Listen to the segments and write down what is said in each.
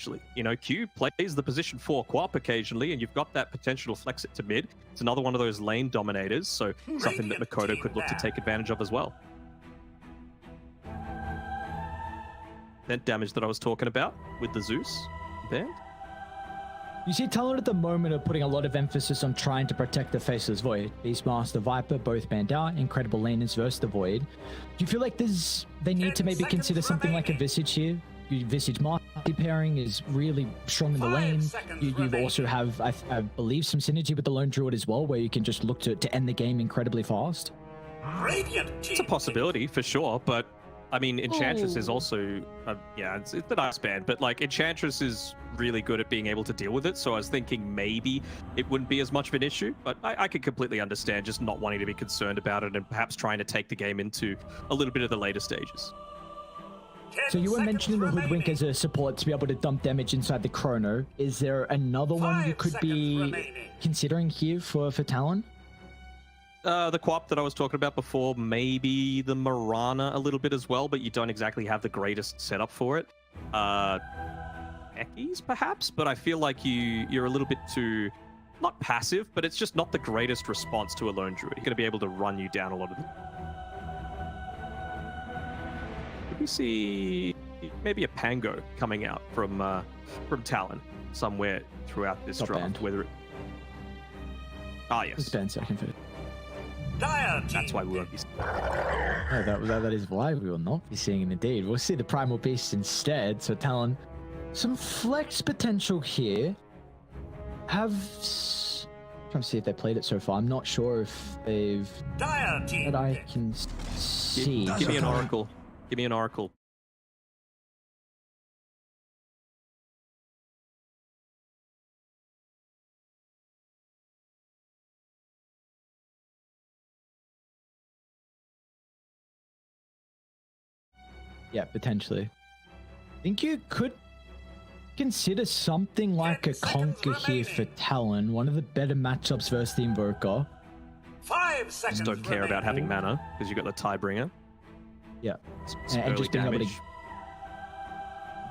actually. You know, Q plays the position 4 co-op occasionally, and you've got that potential to flex it to mid. It's another one of those lane dominators, so something that Makoto could look to take advantage of as well. That damage that I was talking about with the Zeus band. You see, Talon at the moment are putting a lot of emphasis on trying to protect the Faceless Void. Beastmaster, Viper, both banned out. Incredible laners versus the Void. Do you feel like they need to maybe consider something like a Visage here? Visage Marty pairing is really strong in the lane. You also have, I believe, some synergy with the Lone Druid as well, where you can just look to end the game incredibly fast. It's a possibility for sure, but I mean, Enchantress is also, yeah, it's the nice band, but like Enchantress is really good at being able to deal with it. So I was thinking maybe it wouldn't be as much of an issue, but I could completely understand just not wanting to be concerned about it and perhaps trying to take the game into a little bit of the later stages. So you were mentioning the Hoodwink as a support to be able to dump damage inside the Chrono. Is there another one you could be considering here for Talon? The co-op that I was talking about before, maybe the Mirana a little bit as well, but you don't exactly have the greatest setup for it. Eckies, perhaps, but I feel like you're a little bit too, not passive, but it's just not the greatest response to a Lone Druid. You're going to be able to run you down a lot of them. Could we see maybe a Pango coming out from Talon somewhere throughout this draft? Whether it... Ah, yes. It's been second for it. That's why we won't be seeing it. Oh, that is why we will not be seeing it indeed. We'll see the Primal Beast instead. So Talon, some flex potential here. Trying to see if they played it so far. I'm not sure if they've... That I can see. Give me an Oracle. Give me an Oracle. Yeah, potentially. I think you could consider something like a Conquer here for Talon. One of the better matchups versus the Invoker. 5 seconds. Just don't care about having mana because you got the Tiebringer. Yeah, and just being able to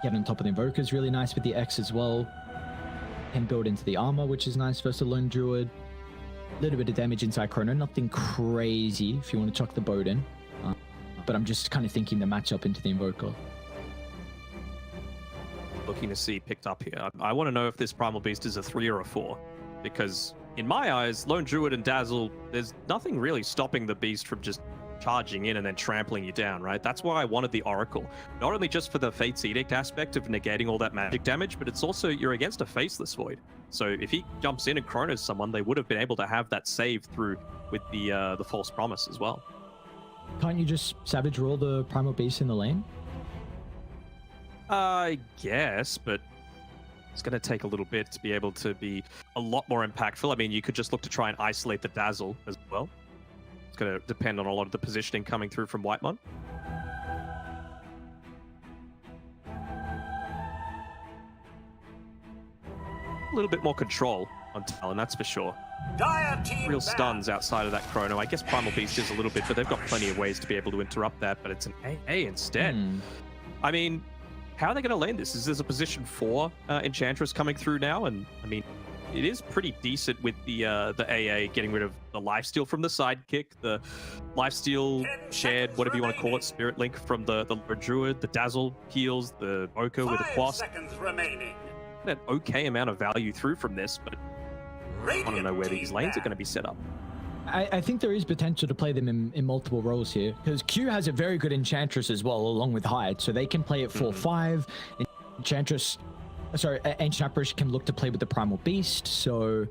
get on top of the Invoker is really nice with the X as well. And build into the armor, which is nice versus the Lone Druid. A little bit of damage inside Chrono, nothing crazy if you want to chuck the boat in. But I'm just kind of thinking the matchup into the Invoker. Looking to see picked up here. I want to know if this Primal Beast is a 3 or a 4. Because in my eyes, Lone Druid and Dazzle, there's nothing really stopping the Beast from just charging in and then trampling you down, right? That's why I wanted the Oracle. Not only just for the Fate's Edict aspect of negating all that magic damage, but it's also you're against a Faceless Void. So if he jumps in and chronos someone, they would have been able to have that save through with the False Promise as well. Can't you just Savage roll the Primal Beast in the lane? I guess, but it's going to take a little bit to be able to be a lot more impactful. I mean, you could just look to try and isolate the Dazzle as well. It's going to depend on a lot of the positioning coming through from Whitemon. A little bit more control on Talon, that's for sure. Real stuns outside of that Chrono. I guess Primal Beast is a little bit, but they've got plenty of ways to be able to interrupt that, but it's an AA instead. I mean, how are they going to lane this? Is this a position 4 Enchantress coming through now? And I mean, it is pretty decent with the AA getting rid of the lifesteal from the sidekick, the lifesteal shared, whatever you want to call it, Spirit Link from the Lord Druid, the Dazzle heals, the Oko with a Quas. An okay amount of value through from this, but I want to know where these lanes are going to be set up. I think there is potential to play them in multiple roles here, because Q has a very good Enchantress as well, along with Hyde, so they can play it 4-5. Enchantress can look to play with the Primal Beast, so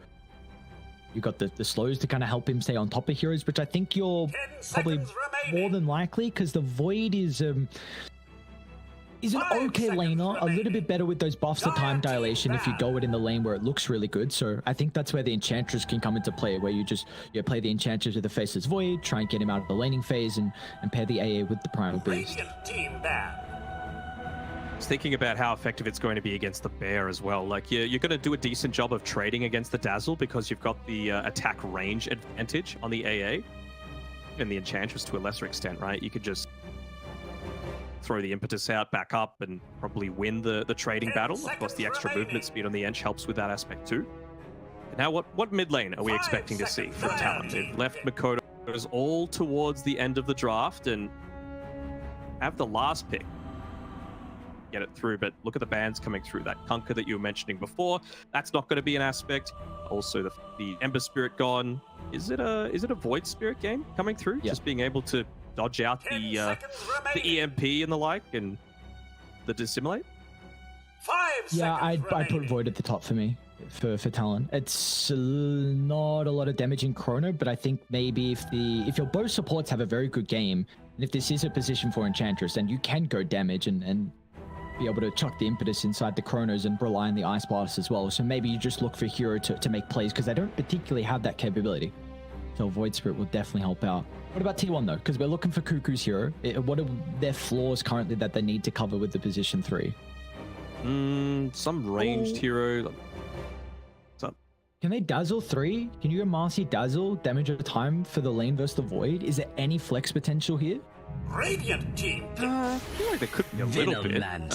you got the slows to kind of help him stay on top of heroes, which I think you're probably more than likely, because the Void is an okay laner, a little bit better with those buffs to time dilation if you go it in the lane where it looks really good. So I think that's where the Enchantress can come into play, where you play the Enchantress with the Faceless Void, try and get him out of the laning phase, and pair the AA with the Primal Beast. I was thinking about how effective it's going to be against the Bear as well. Like, you're going to do a decent job of trading against the Dazzle because you've got the attack range advantage on the AA and the Enchantress to a lesser extent, right? You could just throw the impetus out, back up, and probably win the trading battle. Of course, the extra movement speed on the edge helps with that aspect too. Now, what mid lane are we expecting to see from Talon? They've left Makoto's all towards the end of the draft and have the last pick. Get it through, but look at the bans coming through. That Kunkka that you were mentioning before, that's not going to be an aspect. Also, the Ember Spirit gone. Is it a Void Spirit game coming through? Yeah. Just being able to dodge out the EMP and the like, and the dissimulate. 5 Yeah, I seconds put remaining. Void at the top for me for Talon. It's not a lot of damage in Chrono, but I think maybe if your both supports have a very good game, and if this is a position for Enchantress, then you can go damage and be able to chuck the impetus inside the Chronos and rely on the Ice Blast as well. So maybe you just look for Hero to make plays, because they don't particularly have that capability. So Void Spirit will definitely help out. What about T1 though? Because we're looking for Cuckoo's Hero. What are their flaws currently that they need to cover with the position 3? Some ranged hero. What's up? Can they Dazzle 3? Can you go Marcy Dazzle, damage at a time for the lane versus the Void? Is there any flex potential here? Radiant team. I feel like there could be a little bit. I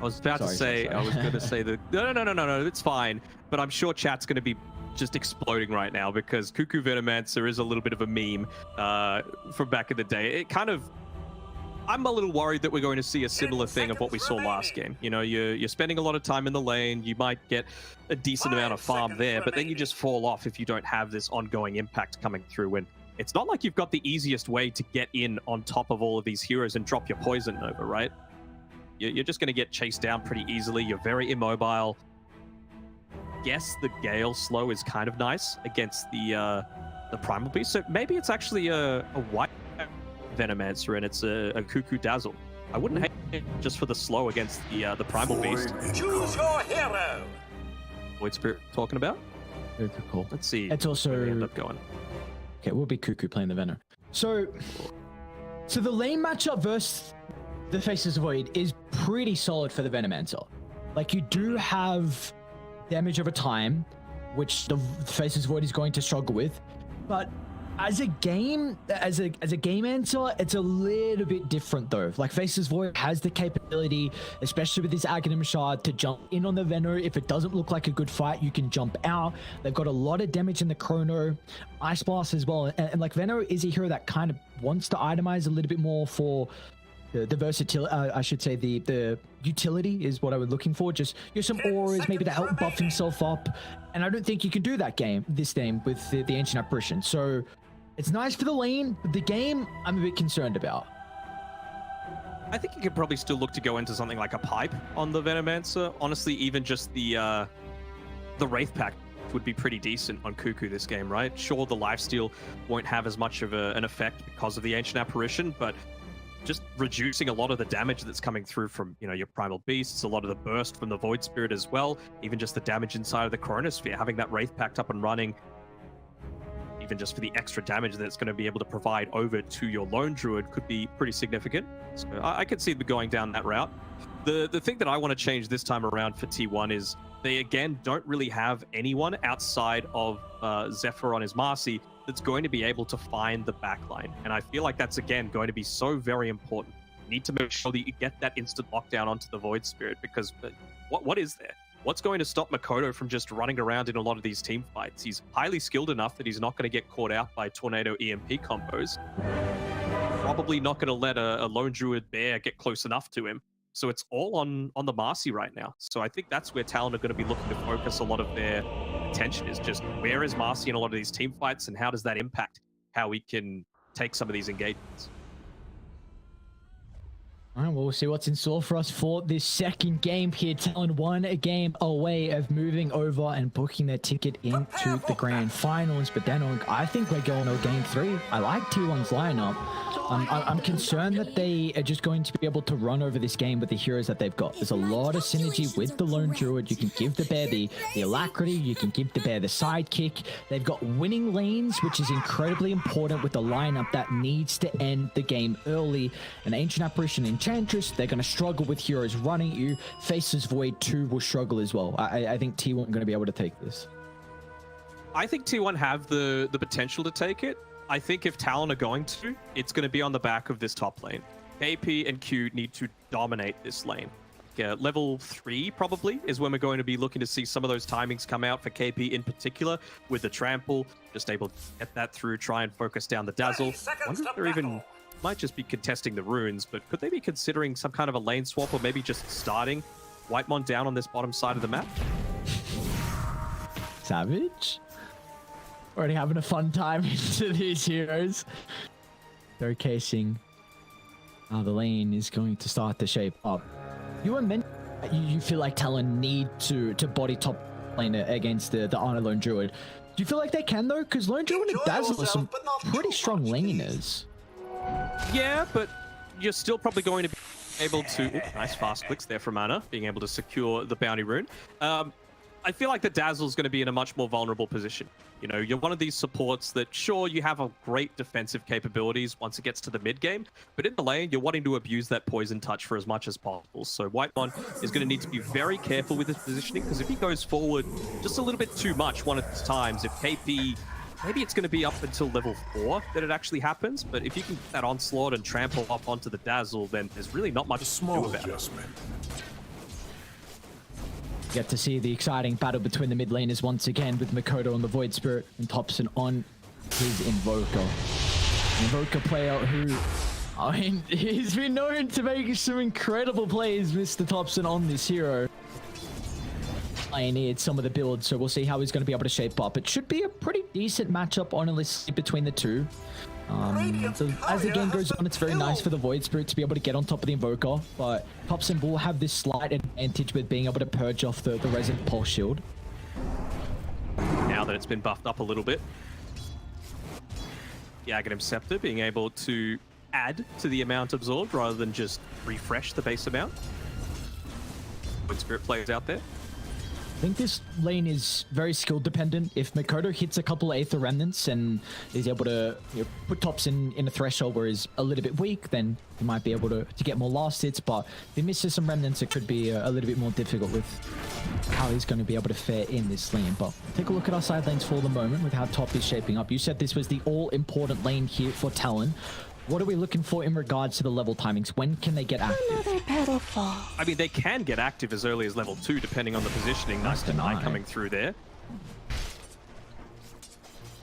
was about to say, sorry. I was going to say that. No, it's fine. But I'm sure chat's going to be just exploding right now because Cuckoo Venomancer is a little bit of a meme from back in the day. It kind of. I'm a little worried that we're going to see a similar thing of what we saw last game. You know, you're spending a lot of time in the lane. You might get a decent amount of farm there, but then you just fall off if you don't have this ongoing impact coming through. And it's not like you've got the easiest way to get in on top of all of these heroes and drop your poison over, right? You're just going to get chased down pretty easily. You're very immobile. Yes, the Gale slow is kind of nice against the Primal Beast. So maybe it's actually a white Venomancer and it's a Cuckoo Dazzle. I wouldn't hate it just for the slow against the Primal Beast. Choose your hero. Void Spirit talking about? Very cool. Let's see. It's also where we end up going. Okay, we'll be Cuckoo playing the Venom. So the lane matchup versus the Faces of Void is pretty solid for the Venomancer. Like, you do have damage over time, which the Faces of Void is going to struggle with, but as a game answer, it's a little bit different though. Like, Faces Void has the capability, especially with this Aghanim Shard, to jump in on the Veno. If it doesn't look like a good fight, you can jump out. They've got a lot of damage in the Chrono, Ice Blast as well, and like, Veno is a hero that kind of wants to itemize a little bit more for the versatility. I should say the utility is what I was looking for. Just some auras maybe to help buff himself up, and I don't think you can do that this game with the Ancient Apparition. So it's nice for the lane, but the game I'm a bit concerned about. I think you could probably still look to go into something like a pipe on the Venomancer. Honestly, even just the Wraith Pack would be pretty decent on Cuckoo this game, right? Sure, the lifesteal won't have as much of an effect because of the Ancient Apparition, but just reducing a lot of the damage that's coming through from, you know, your Primal Beasts, a lot of the burst from the Void Spirit as well, even just the damage inside of the Chronosphere, having that Wraith Pact up and running, even just for the extra damage that it's going to be able to provide over to your Lone Druid could be pretty significant. So I could see them going down that route. The thing that I want to change this time around for T1 is they, again, don't really have anyone outside of Zephyr on his Marcy that's going to be able to find the backline. And I feel like that's, again, going to be so very important. You need to make sure that you get that instant lockdown onto the Void Spirit, because what is there? What's going to stop Makoto from just running around in a lot of these team fights? He's highly skilled enough that he's not going to get caught out by Tornado EMP combos. Probably not going to let a Lone Druid Bear get close enough to him. So it's all on the Marcy right now. So I think that's where Talon are going to be looking to focus a lot of their attention, is just where is Marcy in a lot of these team fights, and how does that impact how we can take some of these engagements? All right, well, we'll see what's in store for us for this second game here. Talon one game away of moving over and booking their ticket into the grand finals. But then I think we're going to game 3. I like T1's lineup. I'm concerned that they are just going to be able to run over this game with the heroes that they've got. There's a lot of synergy with the Lone Druid. You can give the bear the alacrity. You can give the bear the sidekick. They've got winning lanes, which is incredibly important with the lineup that needs to end the game early. An Ancient Apparition Enchantress, they're going to struggle with heroes running at you. Faces Void 2 will struggle as well. I think T1 are going to be able to take this. I think T1 have the potential to take it. I think if Talon are going to, it's going to be on the back of this top lane. KP and Q need to dominate this lane. Yeah, level 3 probably is when we're going to be looking to see some of those timings come out for KP in particular with the trample, just able to get that through, try and focus down the dazzle. I wonder if they're even might just be contesting the runes, but could they be considering some kind of a lane swap or maybe just starting Whitemon down on this bottom side of the map? Savage? Already having a fun time into these heroes. Showcasing how the lane is going to start to shape up. You were meant you feel like Talon need to body top lane against the Arna Lone Druid. Do you feel like they can though? Because Lone Druid and Dazzle are some pretty strong laners. Yeah, but you're still probably going to be able to... nice fast clicks there from Anna, being able to secure the bounty rune. I feel like the Dazzle's going to be in a much more vulnerable position. You know, you're one of these supports that, sure, you have a great defensive capabilities once it gets to the mid game, but in the lane, you're wanting to abuse that poison touch for as much as possible. So Whitemon is going to need to be very careful with his positioning, because if he goes forward just a little bit too much one at times, if KP... maybe it's going to be up until level 4 that it actually happens, but if you can get that onslaught and trample up onto the Dazzle, then there's really not much to do about it. Get to see the exciting battle between the mid laners once again with Makoto on the Void Spirit and Thompson on his Invoker. Invoker player who, I mean, he's been known to make some incredible plays, Mr. Thompson, on this hero. Pioneered some of the builds, so we'll see how he's going to be able to shape up. It should be a pretty decent matchup, honestly, between the two. So as the game goes on, it's very nice for the Void Spirit to be able to get on top of the Invoker, but Thompson will have this slight advantage with being able to purge off the Resident Pulse Shield. Now that it's been buffed up a little bit. The Aghanim Scepter being able to add to the amount absorbed rather than just refresh the base amount. Void Spirit players out there. I think this lane is very skill dependent. If Makoto hits a couple of Aether Remnants and is able to put Thompson in a threshold where he's a little bit weak, then he might be able to get more last hits. But if he misses some Remnants, it could be a little bit more difficult with how he's going to be able to fare in this lane. But take a look at our side lanes for the moment with how top is shaping up. You said this was the all-important lane here for Talon. What are we looking for in regards to the level timings? When can they get active? I mean, they can get active as early as level 2, depending on the positioning. Nice deny coming through there.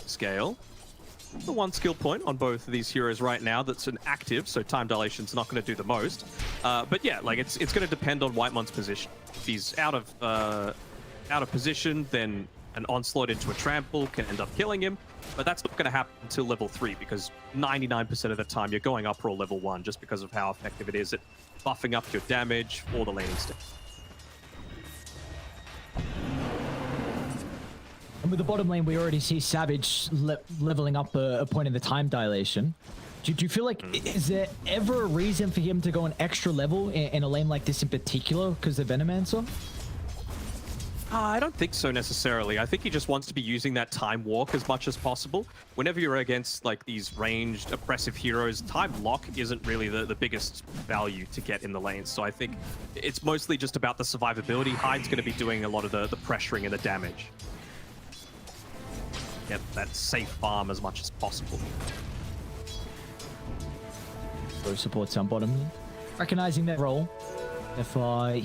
Scale. The one skill point on both of these heroes right now that's an active, so time dilation's not going to do the most. But yeah, like it's going to depend on Whitemon's position. If he's out of position, then an onslaught into a trample can end up killing him. But that's not going to happen until level 3, because 99% of the time you're going up roll level 1 just because of how effective it is at buffing up your damage or the laning step. And with the bottom lane, we already see Savage leveling up a point in the time dilation. Do you feel like, is there ever a reason for him to go an extra level in a lane like this in particular because of Venomancer? I don't think so necessarily. I think he just wants to be using that time walk as much as possible. Whenever you're against like these ranged, oppressive heroes, time lock isn't really the biggest value to get in the lanes. So I think it's mostly just about the survivability. Hyde's going to be doing a lot of the pressuring and the damage. Get that safe farm as much as possible. Both supports on bottom. Recognizing that role. If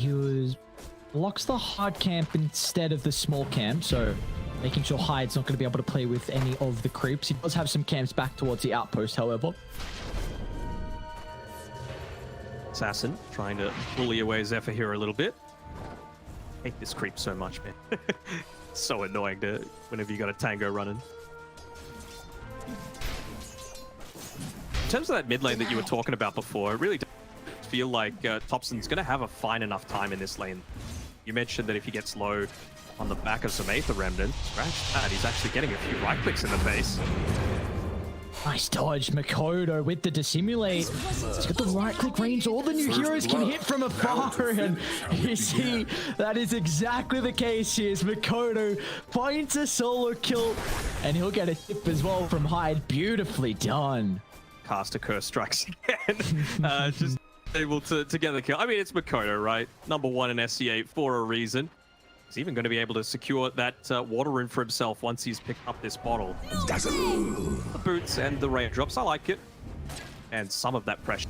he was... blocks the hard camp instead of the small camp, so making sure Hyde's not going to be able to play with any of the creeps. He does have some camps back towards the outpost, however. Assassin trying to bully away Zephyr here a little bit. I hate this creep so much, man. It's so annoying whenever you got a tango running. In terms of that mid lane that you were talking about before, I really don't feel like Thompson's going to have a fine enough time in this lane. You mentioned that if he gets low on the back of some Aether Remnant, scratch that, he's actually getting a few right clicks in the face. Nice dodge, Makoto with the dissimulate. He's got the right click range. All the new heroes can hit from afar, and you see that is exactly the case here. Makoto finds a solo kill, and he'll get a tip as well from Hyde. Beautifully done. Caster Curse strikes again. Just able to get the kill. I mean, it's Makoto, right? Number 1 in SC8 for a reason. He's even going to be able to secure that water rune for himself once he's picked up this bottle. The boots and the raindrops, I like it. And some of that pressure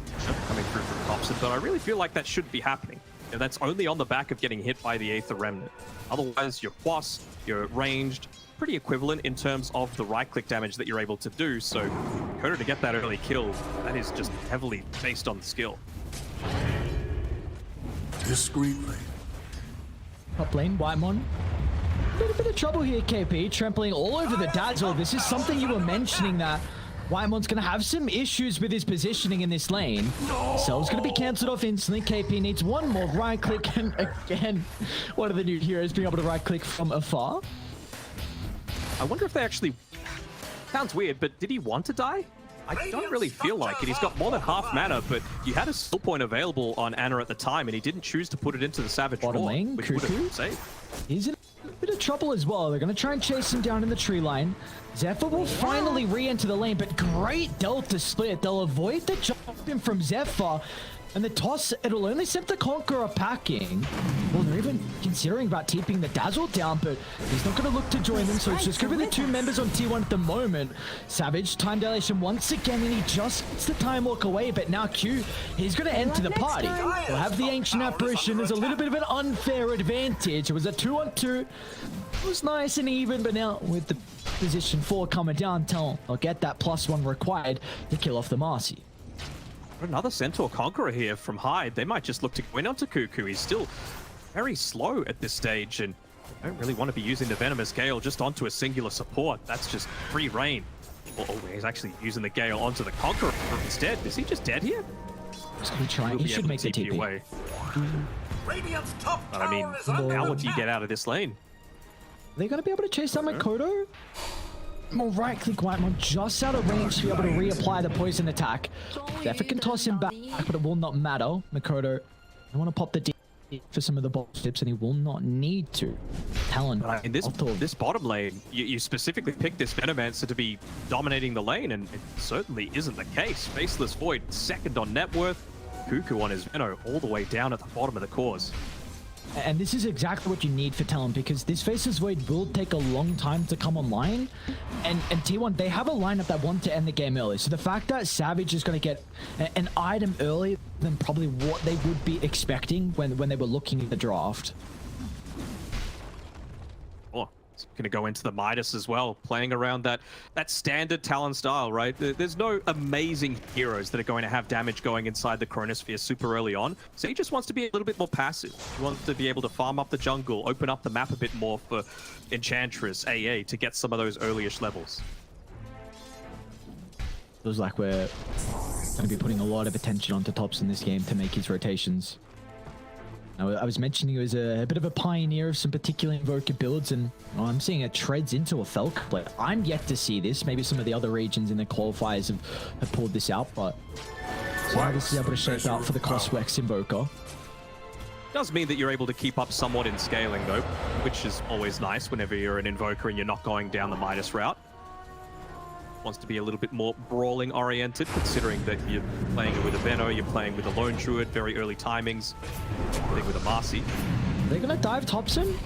coming through from Thompson, but I really feel like that shouldn't be happening. And that's only on the back of getting hit by the Aether Remnant. Otherwise, you're quas, you're ranged, pretty equivalent in terms of the right-click damage that you're able to do. So, Coda to get that early kill, that is just heavily based on the skill. Discreetly. Top lane, Whitemon. A little bit of trouble here, KP. Trampling all over the Dazzle. This is something you were mentioning, that Whitemon's going to have some issues with his positioning in this lane. Cell's going to be cancelled off instantly. KP needs one more right click. And again, one of the new heroes being able to right click from afar. I wonder if they actually... Sounds weird, but did he want to die? I don't really feel like it. He's got more than half mana, but you had a skill point available on Ana at the time, and he didn't choose to put it into the Savage Bottom Roar, lane, which would have saved. He's in a bit of trouble as well. They're going to try and chase him down in the tree line. Zephyr will finally re-enter the lane, but great Delta split. They'll avoid the jump in from Zephyr. And the toss, it'll only send the Conqueror packing. Well, they're even considering about keeping the Dazzle down, but he's not going to look to join them, so it's just going to be the two members on T1 at the moment. Savage, time dilation once again, and he just gets the time walk away, but now Q, he's going to enter the party. We'll have the Ancient Apparition. There's a little bit of an unfair advantage. It was a 2-on-2. It was nice and even, but now with the position 4 coming down, Talon will get that +1 required to kill off the Marcy. Another Centaur Conqueror here from Hyde. They might just look to win onto Cuckoo. He's still very slow at this stage, and I don't really want to be using the Venomous Gale just onto a singular support. That's just free reign. Oh, he's actually using the Gale onto the Conqueror instead. Is he just dead here? He's going to try. He should make the TP. Away. Radiant's top I mean, tower is under how would you attack. get out of this lane? Are they going to be able to chase down Makoto? More right click Whitemon just out of range to be able to reapply the poison attack. Zephyr can toss him back, but it will not matter. Makoto, I want to pop the D for some of the box tips, and he will not need to. Talon, In this bottom lane, you specifically picked this Venomancer to be dominating the lane, and it certainly isn't the case. Faceless Void, second on net worth. Cuckoo on his Veno, all the way down at the bottom of the cores. and this is exactly what you need for Talon, because this Faceless Void will take a long time to come online, and T1, they have a lineup that want to end the game early, so the fact that Savage is going to get an item early than probably what they would be expecting when they were looking at the draft. Oh, it's going to go into the Midas as well, playing around that standard Talon style, right? There's no amazing heroes that are going to have damage going inside the Chronosphere super early on, so he just wants to be a little bit more passive. He wants to be able to farm up the jungle, open up the map a bit more for Enchantress, AA, to get some of those early-ish levels. Feels like we're going to be putting a lot of attention onto Tops in this game to make his rotations. Now, I was mentioning he was a bit of a pioneer of some particular Invoker builds, and I'm seeing a treads into a Felk, but I'm yet to see this. Maybe some of the other regions in the qualifiers have pulled this out, but so how this is able to shape out for the Coswex Invoker. Does mean that you're able to keep up somewhat in scaling, though, which is always nice whenever you're an Invoker and you're not going down the Midas route. Wants to be a little bit more brawling oriented, considering that you're playing with a Veno, you're playing with a Lone Druid, very early timings, playing with a Marcy. They're gonna dive Thompson.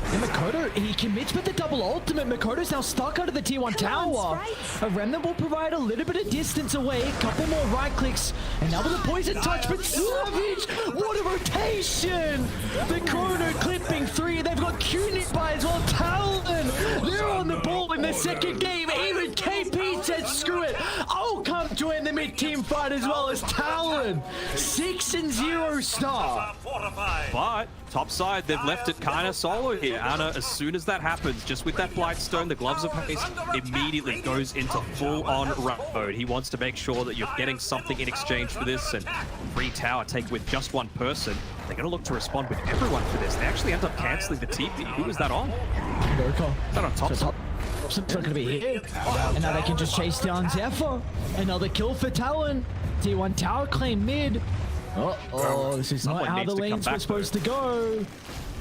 And Makoto, he commits with the double ultimate. Makoto's now stuck under the T1 tower. A Remnant will provide a little bit of distance away. A couple more right clicks. And now with a poison touch, but Savage! What a rotation! The Chrono clipping 3. They've got Q-Nit by as well. Talon! They're on the ball in the second game. Even KP said, screw it. I'll come join the mid-team fight as well as Talon. 6-0 start. Fortified. But top side, they've left it kind of solo here. Ana, as soon as that happens, just with that Blightstone, the Gloves of Haste immediately goes into full-on run mode. He wants to make sure that you're getting something in exchange for this, and free tower take with just one person. They're going to look to respond with everyone for this. They actually end up canceling the TP. Who was that on? Is that on top? So Thompson's not going to be here. And now they can just chase down Zephyr. Another kill for Talon. T1 tower claim mid. This is not how the lanes were supposed to go.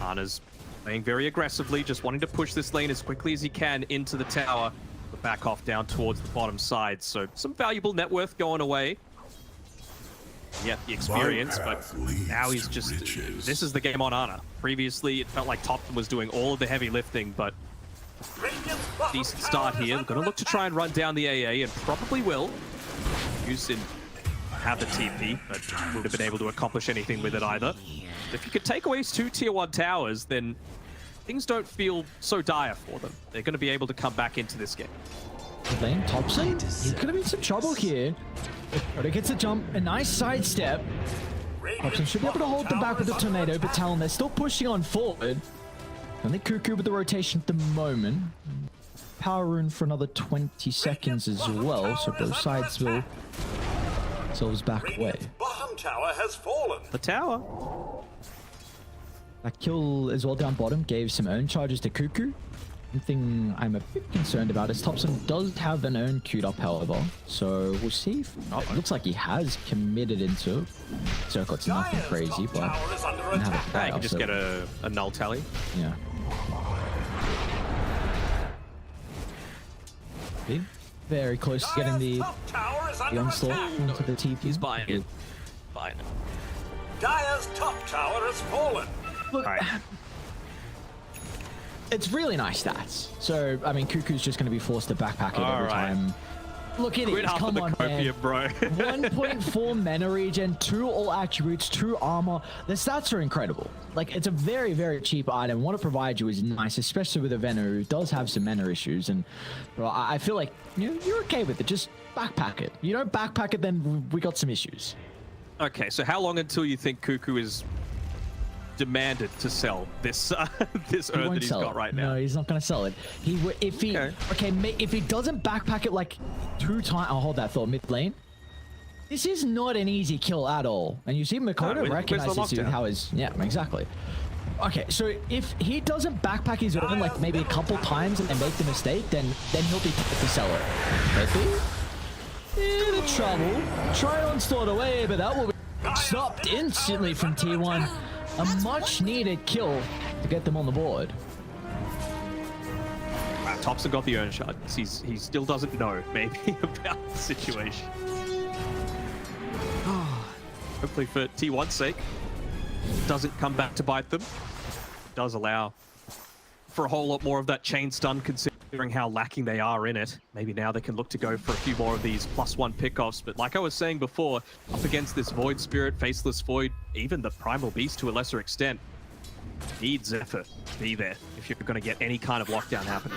Ana's playing very aggressively, just wanting to push this lane as quickly as he can into the tower, but back off down towards the bottom side. So some valuable net worth going away. Yeah, the experience, but now he's just... This is the game on Ana. Previously, it felt like Topton was doing all of the heavy lifting, but decent start here. Gonna look to try and run down the AA, and probably will. Houston have the TP, but wouldn't have been able to accomplish anything with it either. If you could take away 2 tier 1 towers, then things don't feel so dire for them. They're going to be able to come back into this game. Lane Thompson, he's going to be in some trouble here. But gets a jump, a nice sidestep. Thompson should be able to hold them back with the tornado, but Talon, they're still pushing on forward. Only Cuckoo with the rotation at the moment. Power rune for another 20 seconds as well, so both sides will themselves back away. Bottom tower has fallen. The tower. That kill as well down bottom gave some urn charges to Cuckoo. One thing I'm a bit concerned about is Thompson does have an urn queued up, however. So we'll see if... Oh, it looks like he has committed into it. Circle, it's nothing crazy, but... You can just get a null tally. Yeah. Okay. Very close to getting the onslaught into the TP. He's buying it. Buying it. Dire's top tower has fallen. Look, right. It's really nice stats. So, I mean, Cuckoo's just going to be forced to backpack it every time. Look at it. Come on, man. Bro. 1.4 mana regen, 2 all attributes, 2 armor. The stats are incredible. Like, it's a very, very cheap item. What it provides you is nice, especially with a Venom who does have some mana issues. And well, I feel like you're okay with it. Just backpack it. You don't backpack it, then we got some issues. Okay, so how long until you think Cuckoo is demanded to sell this this urn that he's got right now? No, he's not going to sell it. If he doesn't backpack it like 2 times, I'll hold that thought mid lane. This is not an easy kill at all, and you see Makoto recognizes with how his exactly. Okay, so if he doesn't backpack his urn like maybe a couple times and make the mistake, then he'll be tempted to sell it. In the trouble. Try on stored away, but that will be stopped instantly from T1. A much needed kill to get them on the board. Thompson got the urn shot. He still doesn't know maybe about the situation. Hopefully for T1's sake, doesn't come back to bite them. Does allow for a whole lot more of that chain stun, considering how lacking they are in it. Maybe now they can look to go for a few more of these +1 pickoffs. But like I was saying before, up against this Void Spirit, Faceless Void, even the Primal Beast to a lesser extent, needs Zephyr to be there if you're going to get any kind of lockdown happening.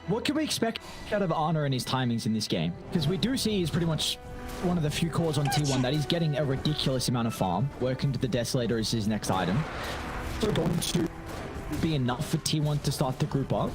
What can we expect out of Honor and his timings in this game? Because we do see he's pretty much one of the few cores on T1 that he's getting a ridiculous amount of farm. Working to the Desolator is his next item. So going to be enough for T1 to start to group up?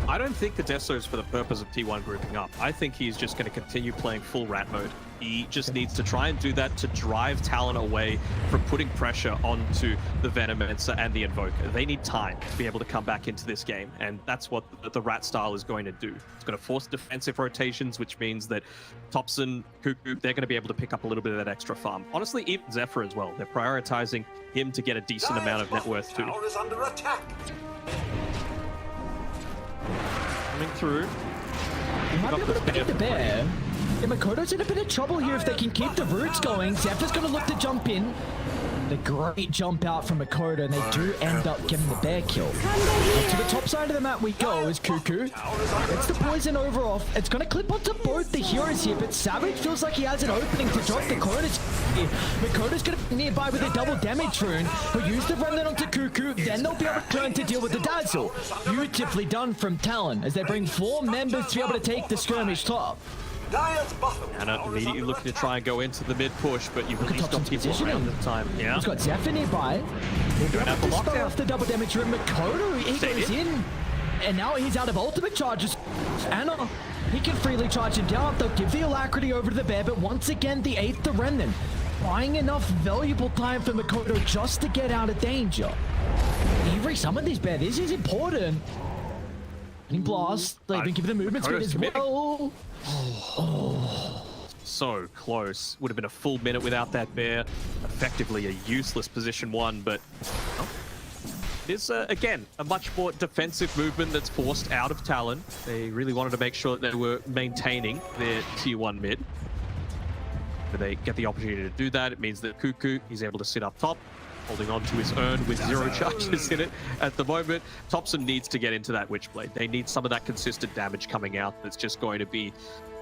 I don't think the Deso is for the purpose of T1 grouping up. I think he's just going to continue playing full rat mode. He just needs to try and do that to drive Talon away from putting pressure onto the Venomancer and the Invoker. They need time to be able to come back into this game, and that's what the rat style is going to do. It's going to force defensive rotations, which means that Thompson, Cuckoo, they're going to be able to pick up a little bit of that extra farm. Honestly, even Zephyr as well. They're prioritizing him to get a decent amount of net worth too. Tower is under attack. Coming through. He might be able to beat the bear. Yeah, Makoto's in a bit of trouble here if they can keep the roots going. Zephyr's going to look to jump in. The great jump out from Makoto, and they do end up getting the bear kill. To the top side of the map we go as Cuckoo. It's the poison over off. It's going to clip onto both the heroes here, but Savage feels like he has an opening to drop the Makoto's here. Makoto's going to be nearby with a double damage rune. He'll use the remnant onto Cuckoo, then they'll be able to learn to deal with the Dazzle. Beautifully done from Talon as they bring 4 members to be able to take the skirmish top. Anna immediately looking to try and go into the mid push, but you released off people around the time. Yeah. He's got Zephyr nearby. Going out the lockdown. Off the double damage room. Makoto, he goes in. And now he's out of ultimate charges. Anna, he can freely charge him down. They'll give the Alacrity over to the bear, but once again, the 8th, the Remnant. Buying enough valuable time for Makoto just to get out of danger. He re-summoned this bear. This is important. And blast. They've been given the movement speed as well. Oh. So close. Would have been a full minute without that bear. Effectively a useless position 1, but It is, again, a much more defensive movement that's forced out of Talon. They really wanted to make sure that they were maintaining their tier 1 mid. But they get the opportunity to do that. It means that Cuckoo is able to sit up top, holding on to his urn with 0 charges in it at the moment. Thompson needs to get into that Witchblade. They need some of that consistent damage coming out that's just going to be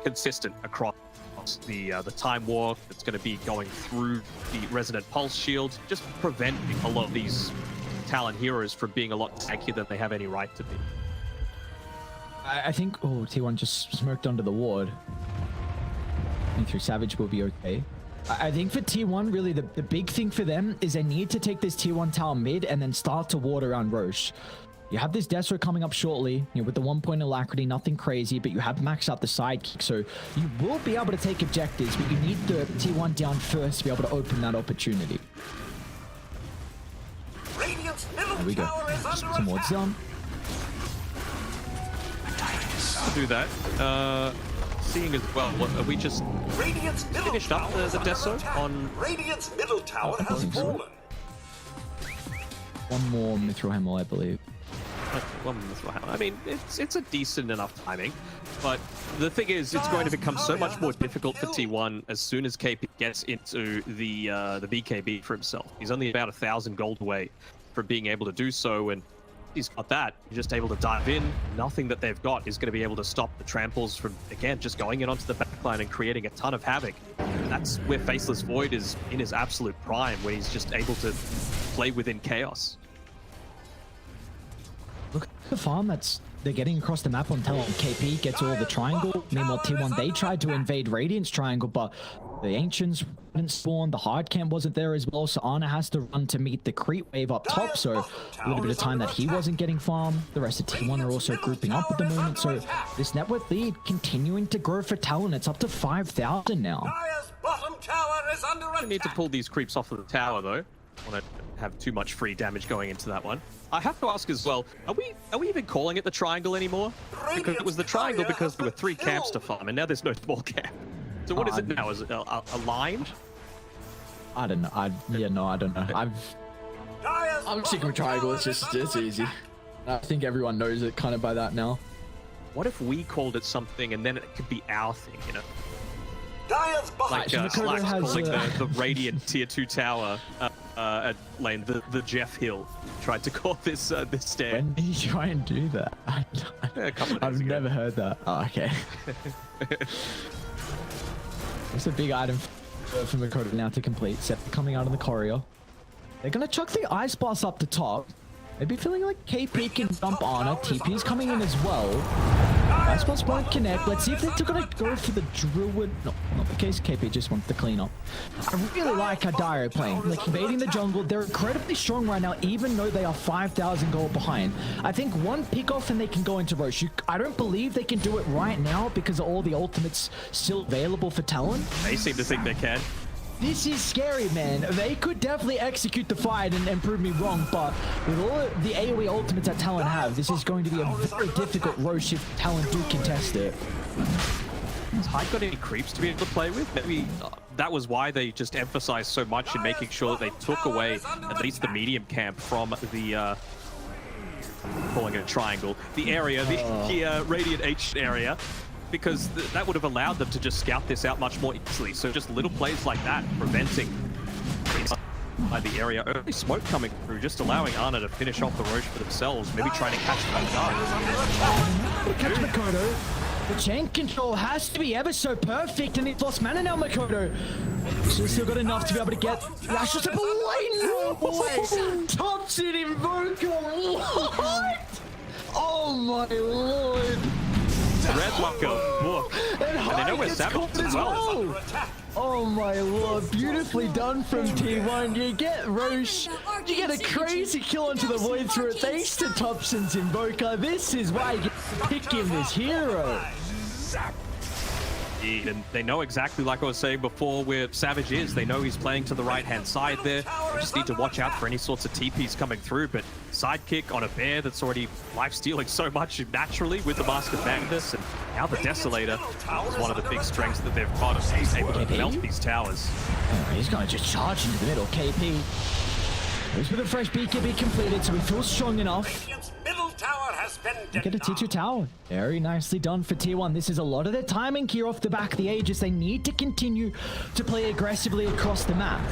consistent across the Time Walk, that's going to be going through the Resonant Pulse Shield, just preventing a lot of these Talon heroes from being a lot tankier than they have any right to be. I think, oh, T1 just smoked onto the ward. Through Savage will be okay. I think for T1, really the big thing for them is they need to take this Tier 1 tower mid and then start to ward around Roche. You have this Desro coming up shortly, with the 1 point alacrity, nothing crazy, but you have maxed out the sidekick, so you will be able to take objectives, but you need the Tier 1 down first to be able to open that opportunity. There we go. Just some wards down. Do that. Seeing as well, are we just finished up the Deso on... Radiant's middle tower has fallen. One more Mithril Hammer, I believe. One Mithril Hammer. I mean, it's a decent enough timing, but the thing is, it's going to become so much more difficult for T1 as soon as KP gets into the BKB for himself. He's only about 1,000 gold away from being able to do so, and he's got that. You're just able to dive in. Nothing that they've got is going to be able to stop the tramples from, again, just going in onto the backline and creating a ton of havoc. And that's where Faceless Void is in his absolute prime, where he's just able to play within chaos. Look at the farm they're getting across the map on Talon. KP gets all the triangle. Meanwhile, T1, they tried to invade Radiant's triangle, but the Ancients didn't spawn. The hard camp wasn't there as well, so Ana has to run to meet the creep wave up top, so a little bit of time that he wasn't getting farmed. The rest of T1 are also grouping up at the moment, so this net worth lead continuing to grow for Talon. It's up to 5,000 now. We need to pull these creeps off of the tower, though. I want to have too much free damage going into that one. I have to ask as well, are we even calling it the triangle anymore? Because it was the triangle because there were 3 camps to farm, and now there's no small camp. So what is it now? Is it a line? I don't know. I don't know. I'm sticking with triangle. It's easy. I think everyone knows it kind of by that now. What if we called it something and then it could be our thing, Like Slack's calling the Radiant Tier 2 tower at lane, the Jeff Hill tried to call this this stand. When did you try and do that? A couple of days I've ago. never heard that. Oh, okay. It's a big item for Makoto now to complete. Scepter coming out of the corridor. They're gonna chuck the Ice Blast up the top. Maybe feeling like KP can jump on it. TP's coming in as well. Ice Blast won't connect. Let's see if they're gonna go for the Druid. No, not the case. KP just wants to clean up. I really like how Dire playing. Like invading the jungle. They're incredibly strong right now, even though they are 5,000 gold behind. I think one pick off and they can go into Roche. I don't believe they can do it right now because of all the ultimates still available for Talon. They seem to think they can. This is scary, man. They could definitely execute the fight and prove me wrong, but with all the AoE ultimates that Talon have, this is going to be a very difficult Roche if Talon do contest it. Has Hyde got any creeps to be able to play with? Maybe that was why they just emphasized so much in making sure that they took away at least the medium camp from the calling it a triangle, the area, the Radiant H area. Because that would have allowed them to just scout this out much more easily. So just little plays like that, preventing the area. Early smoke coming through, just allowing Ana to finish off the Roche for themselves, maybe trying to catch them off Catch Makoto. The chain control has to be ever so perfect, and he's lost mana now, Makoto. So still got enough to be able to get Lash up lane. No way! Thompson Invoker. What? Oh my lord! Red Locker book. And they know where Savage is as well. Oh my lord, beautifully done from T1. You get Roche, you get a crazy kill onto the Void through it thanks to Thompson's Invoker. This is why you get to pick him this hero. And they know exactly, like I was saying before, where Savage is. They know he's playing to the right-hand side there. They just need to watch out for any sorts of TPs coming through. But sidekick on a bear that's already life-stealing so much naturally with the Mask of Madness. And now the Desolator is one of the big strengths that they've got. He's able to melt these towers. Oh, he's going to just charge into the middle. KP Goes with a fresh BKB completed, so we feel strong enough. Radiant's middle tower has been Get a T2 tower. Very nicely done for T1. This is a lot of their timing here off the back of the Aegis. They need to continue to play aggressively across the map.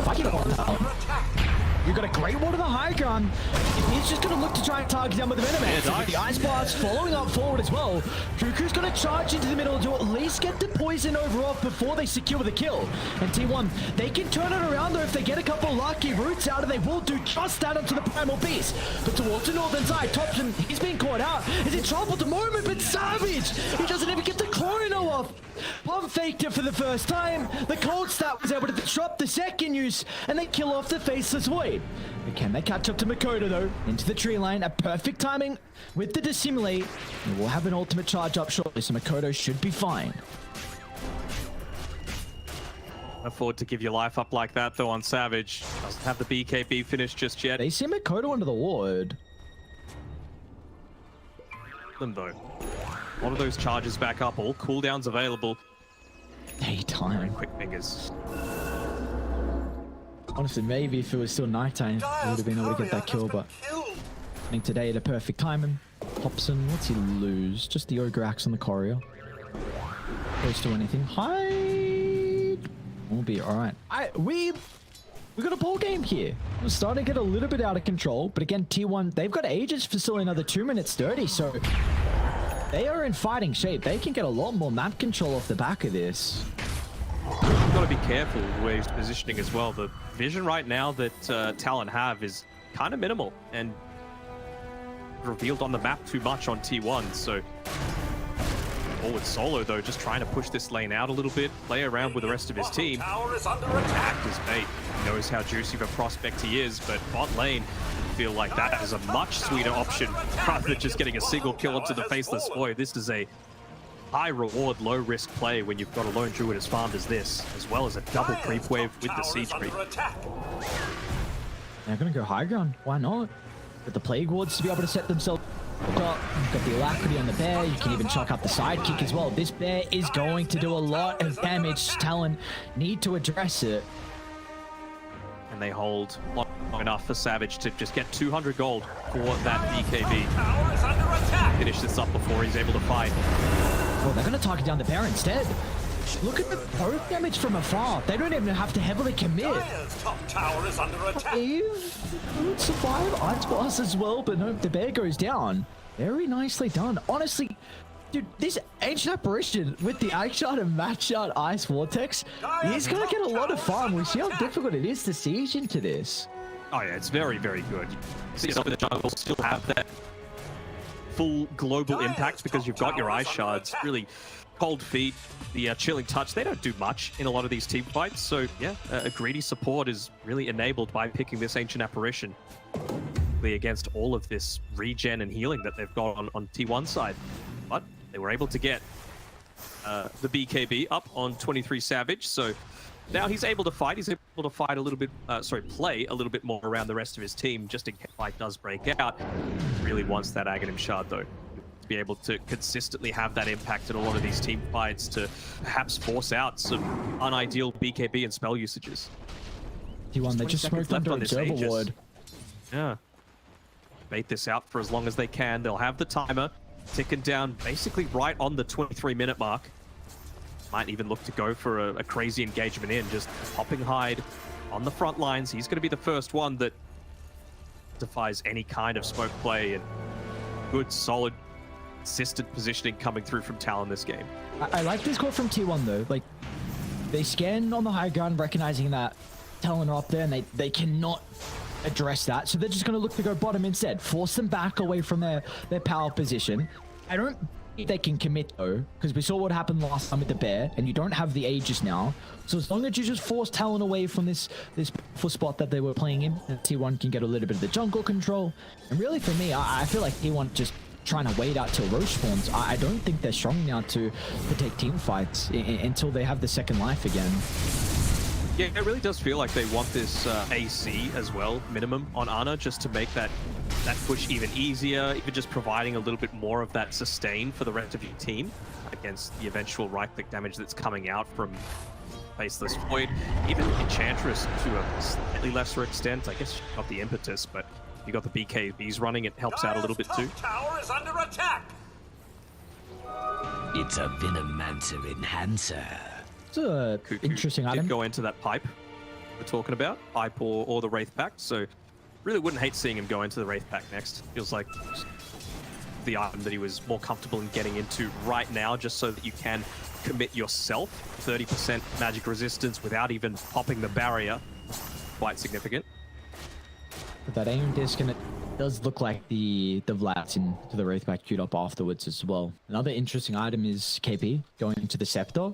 Fighting on now. You've got a great wall to the high ground. If he's just going to look to try and target down with the Minimax, Yeah, nice. the Ice Blast following up forward as well. Cuckoo's going to charge into the middle to at least get the poison over off before they secure the kill. And T1, they can turn it around though if they get a couple lucky roots out, and they will do just that onto the Primal Beast. But towards the northern side, Thompson, he's being caught out. He's in trouble at the moment, but Savage, he doesn't even get the chrono off. Pump faked it for the first time. The cold stat was able to disrupt the second use, and they kill off the Faceless Void. But can they catch up to Makoto though? Into the tree line, a perfect timing with the Dissimulate. And we'll have an ultimate charge up shortly, so Makoto should be fine. Afford to give your life up like that though on Savage. Doesn't have the BKB finish just yet. They see Makoto under the ward. Them though. A lot of those charges back up, all cooldowns available. Daytime. Quick fingers. Honestly, maybe if it was still nighttime, we would have been able to get that kill, but I think today the perfect timing. Hobson, what's he lose? Just the Ogre Axe on the Courier. Close to anything. Hide! We'll be alright. We got a ball game here. We're starting to get a little bit out of control, but again, T1, they've got Aegis for still another 2 minutes 30, so they are in fighting shape. They can get a lot more map control off the back of this. You've got to be careful where he's positioning as well. The vision right now that Talon have is kind of minimal and revealed on the map too much on T1. So forward solo though, just trying to push this lane out a little bit, play around with the rest of his team. Tower is under attack. His bait. He knows how juicy of a prospect he is, but bot lane, I feel like that is a much sweeter option rather than just getting a single kill onto the Faceless Void. This is a high reward, low risk play when you've got a lone druid as farmed as this, as well as a double creep wave with the siege creep. They're gonna go high ground. Why not? With the Plague Wards to be able to set themselves up. You've got the Alacrity on the bear. You can even chuck up the sidekick as well. This bear is going to do a lot of damage. Talon need to address it. And they hold long enough for Savage to just get 200 gold for that BKB. Tower is under attack. Finish this up before he's able to fight. Oh, they're gonna target down the bear instead. Look at the poke damage from afar. They don't even have to heavily commit. Dire's top tower is under attack. Eve would survive Ice Blast as well, but no, the bear goes down. Very nicely done. Honestly, dude, this Ancient Apparition with the Ice Shard and Match Shard Ice Vortex, he's gonna get a lot of fun. We see how difficult it is to siege into this. Oh yeah, it's very, very good. You see yourself in the jungle, still have that full global impact because you've got your Ice Shards. Really cold feet, the chilling touch, they don't do much in a lot of these team fights. So yeah, a greedy support is really enabled by picking this Ancient Apparition against all of this regen and healing that they've got on T1 side. But they were able to get the BKB up on 23 Savage, so now he's able to fight. He's able to fight a little bit, play a little bit more around the rest of his team just in case fight does break out. Really wants that Aghanim Shard though, to be able to consistently have that impact in a lot of these team fights to perhaps force out some unideal BKB and spell usages. T1, they just smoked under Observer Ward. Yeah. Bait this out for as long as they can. They'll have the timer ticking down basically right on the 23-minute mark. Might even look to go for a crazy engagement in, just popping Hyde on the front lines. He's going to be the first one that defies any kind of smoke play, and good, solid, consistent positioning coming through from Talon this game. I like this call from T1 though. Like, they scan on the high ground, recognizing that Talon are up there, and they cannot address that, so they're just going to look to go bottom instead, force them back away from their power position. I don't think they can commit though, because we saw what happened last time with the bear, and you don't have the Aegis now. So as long as you just force Talon away from this full spot that they were playing in, T1 can get a little bit of the jungle control. And really for me, I feel like T1 just trying to wait out till Roche spawns. I don't think they're strong now to take team fights until they have the second life again. Yeah, it really does feel like they want this AC as well, minimum, on Ana, just to make that push even easier, even just providing a little bit more of that sustain for the rest of your team against the eventual right-click damage that's coming out from Faceless Void, even Enchantress to a slightly lesser extent. I guess not the impetus, but you got the BKBs running, it helps out a little bit too. Tower is under attack. It's a Venomancer Enhancer. It's a Cuckoo interesting did item. go into that pipe we're talking about, pipe or the Wraith Pact, so really wouldn't hate seeing him go into the Wraith Pact next. Feels like the item that he was more comfortable in getting into right now, just so that you can commit yourself. 30% magic resistance without even popping the barrier. Quite significant. With that aim disc, and it does look like the Vlad's into the Wraith Pact queued up afterwards as well. Another interesting item is KP going into the Scepter.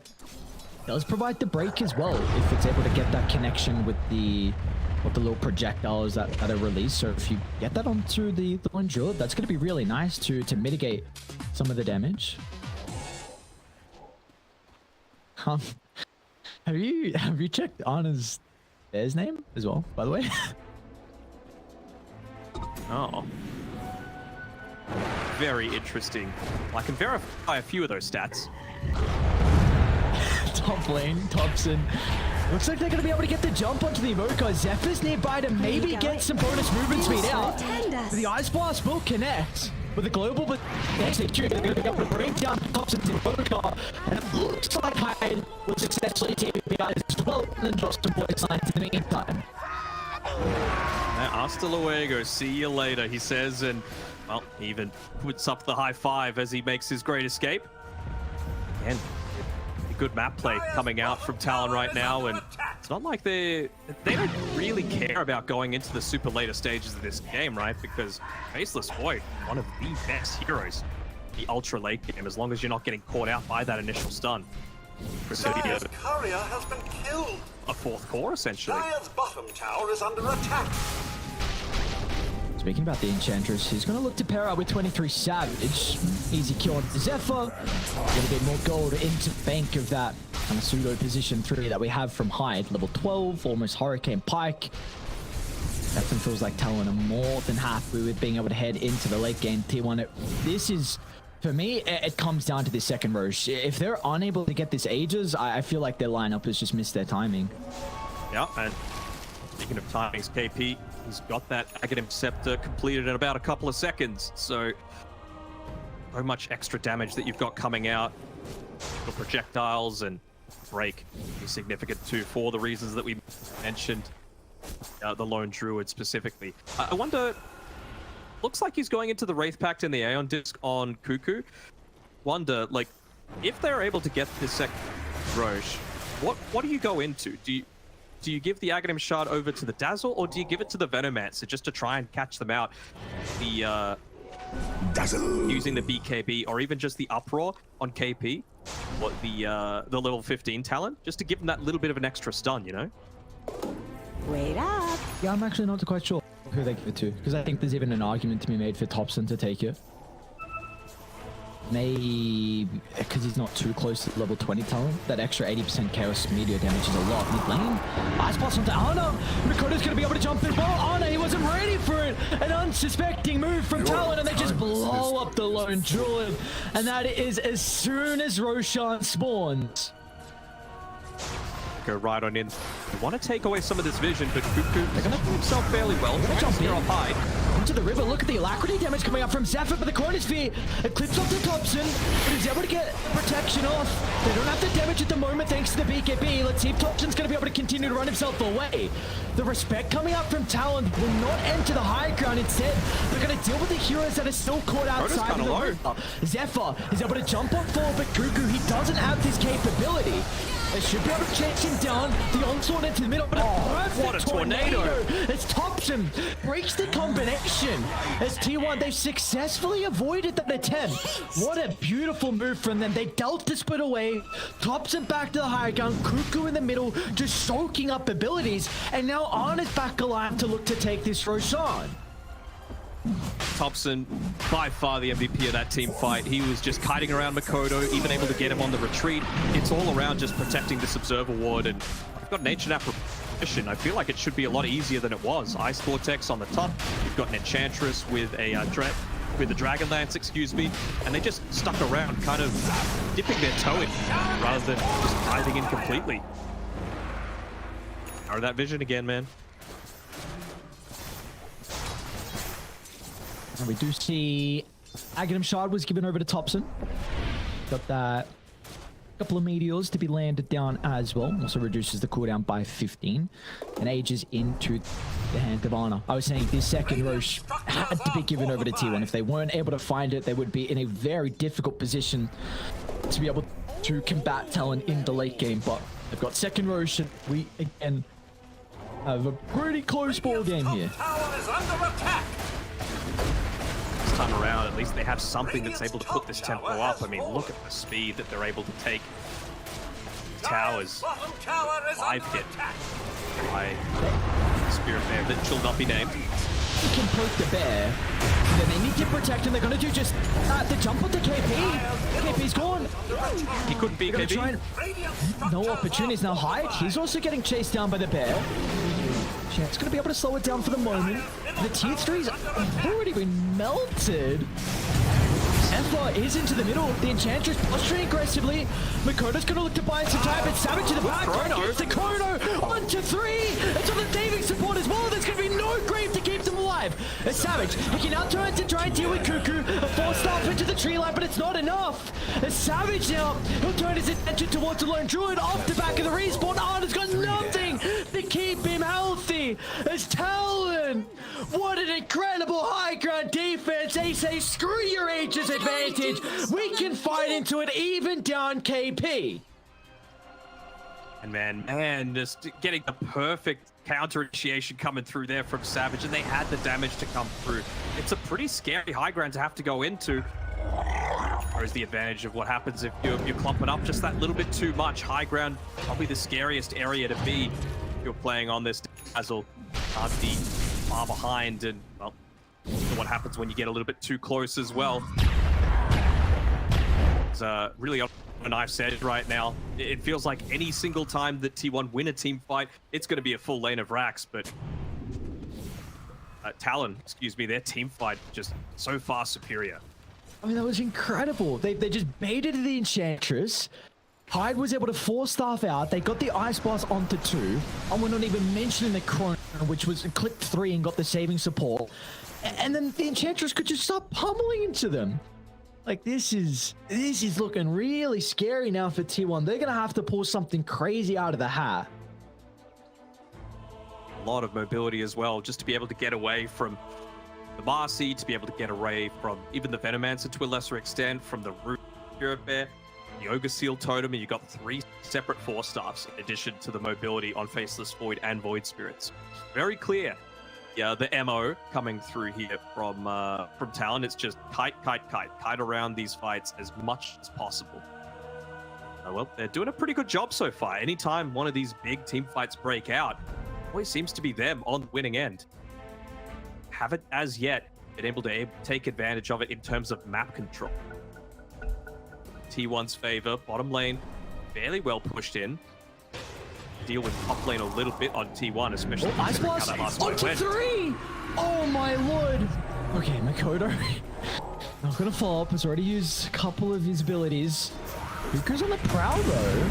Does provide the break as well if it's able to get that connection with the little projectiles that are released. So if you get that onto the one drill, that's going to be really nice to mitigate some of the damage. Have you checked Anna's Bear's name as well, by the way? Oh. Very interesting. I can verify a few of those stats. Top lane, Thompson. Looks like they're going to be able to get the jump onto the Evoker. Zephyr's nearby to maybe get some bonus movement speed out. The Ice Blast will connect with the global, but execute. They're going to be able to bring down Thompson's Evoker. And it looks like Hyde will successfully TP out as well and drop some voice lines in the meantime. Hasta luego, see you later, he says, and, well, he even puts up the high five as he makes his great escape. Again, good map play coming out from Talon right now, and it's not like they don't really care about going into the super later stages of this game, right? Because Faceless Void, one of the best heroes, the ultra late game, as long as you're not getting caught out by that initial stun. Dire's courier has been killed. A fourth core, essentially. Dire's bottom tower is under attack. Speaking about the Enchantress, he's going to look to pair up with 23 Savage. Easy kill on Zephyr. A little bit more gold into bank of that kind of pseudo position 3 that we have from Hyde. Level 12, almost Hurricane Pike. Definitely feels like Talon are more than happy with being able to head into the late game T1. This is, for me, it comes down to the second Roche. If they're unable to get this Aegis, I feel like their lineup has just missed their timing. Yeah, and speaking of timings, KP, he's got that Aghanim Scepter completed in about a couple of seconds, so much extra damage that you've got coming out. The projectiles and break is significant too, for the reasons that we mentioned, the Lone Druid specifically. I wonder, looks like he's going into the Wraith Pact and the Aeon Disc on Cuckoo. Wonder, like, if they're able to get this second Roche, what do you go into? Do you give the Aghanim Shard over to the Dazzle, or do you give it to the Venomancer just to try and catch them out? The Dazzle using the BKB, or even just the Uproar on KP, what the level 15 Talon, just to give them that little bit of an extra stun, you know? Wait up. Yeah, I'm actually not quite sure who they give it to, because I think there's even an argument to be made for Thompson to take it. Maybe because he's not too close to level 20 Talon. That extra 80% chaos meteor damage is a lot. Mid lane. Ice Blast onto Ana. Mikoto's going to be able to jump in. Well, Ana, he wasn't ready for it. An unsuspecting move from Talon, and they just blow up the Lone Druid. And that is as soon as Roshan spawns. Go right on in. You want to take away some of this vision, but Cuckoo, they're going to put himself fairly well. They're jump here up high. Into the river. Look at the alacrity damage coming up from Zephyr, but the Chronosphere clips off to Thompson, but he's able to get protection off. They don't have the damage at the moment thanks to the BKB. Let's see if Thompson's going to be able to continue to run himself away. The respect coming up from Talon will not enter the high ground. Instead, they're going to deal with the heroes that are still caught outside of the river. Zephyr is able to jump on forward, but Cuckoo, he doesn't have this capability. They should be able to chase him down. The onslaught into the middle, but what a tornado! As Thompson breaks the combination. As T1, they've successfully avoided that attempt. What a beautiful move from them. They dealt the split away. Thompson back to the high ground. Cuckoo in the middle, just soaking up abilities. And now Arn is back alive to look to take this Roshan. Thompson, by far the MVP of that team fight. He was just kiting around Mikoto, even able to get him on the retreat. It's all around just protecting this Observer Ward, and I've got an Ancient Apparition. I feel like it should be a lot easier than it was. Ice Vortex on the top. You've got an Enchantress with a Dragon Lance, excuse me, and they just stuck around, kind of dipping their toe in rather than just diving in completely. Power that vision again, man. And we do see Aghanim Shard was given over to Thompson. Got that. Couple of meteors to be landed down as well. Also reduces the cooldown by 15 and ages into the hand of honor. I was saying this second Roche had to be given over to T1. If they weren't able to find it, they would be in a very difficult position to be able to combat Talon in the late game. But they've got second Roche, and we again have a pretty close ball game here. Time around, at least they have something that's able to put this tempo up. I mean, look at the speed that they're able to take. Towers, 5 hit by Spirit Bear that shall not be named. You can poke the bear, and then they need to protect, and they're going to do just the jump onto KP. KP's gone. He couldn't beat KP. No opportunities now. Hyde, he's also getting chased down by the bear. It's going to be able to slow it down for the moment. The tier 3's already been melted. Emperor is into the middle. The Enchantress posturing aggressively. Makoto's going to look to buy some time, but Savage in the back. Gets the Chrono onto 3. It's on the saving support as well. There's going to be no grave to keep them alive. As Savage, he can now turn to try and deal with Cuckoo. A force staff into the tree line, but it's not enough. As Savage now, he'll turn his attention towards the Lone Druid off the back of the respawn. Arna's got nothing to keep him healthy. As Talon, what an incredible high ground defense. They say, screw your ages advantage. We can fight into it even down KP. And man, just getting the perfect counter initiation coming through there from Savage, and they had the damage to come through. It's a pretty scary high ground to have to go into. Where's the advantage of what happens if you're clumping up just that little bit too much? High ground, probably the scariest area to be if you're playing on this Dazzle. Can't be far behind, and well, what happens when you get a little bit too close as well. It's really on a knife's edge right now. It feels like any single time that T1 win a team fight, it's going to be a full lane of racks, but Talon, excuse me, their team fight just so far superior. I mean, that was incredible. They just baited the Enchantress. Hyde was able to force staff out. They got the Ice Blast onto 2. And we're not even mentioning the Chrono, which was clicked 3 and got the saving support. And then the Enchantress could just start pummeling into them. Like, this is looking really scary now for T1. They're going to have to pull something crazy out of the hat. A lot of mobility as well, just to be able to get away from the Marcy, to be able to get away from even the Venomancer to a lesser extent, from the Root Spirit Bear, the Ogre Seal Totem, and you got 3 separate Force Staffs in addition to the mobility on Faceless Void and Void Spirits. Very clear. Yeah, the MO coming through here from Talon. It's just kite around these fights as much as possible. Well, they're doing a pretty good job so far. Anytime one of these big team fights break out, always seems to be them on the winning end. Haven't as yet been able to take advantage of it in terms of map control. T1's favor, bottom lane, fairly well pushed in. Deal with top lane a little bit on T1, especially Ice Blast onto 3! Oh my lord! Okay, Makoto. Not gonna follow up. Has already used a couple of his abilities. Cuckoo's on the prowl though.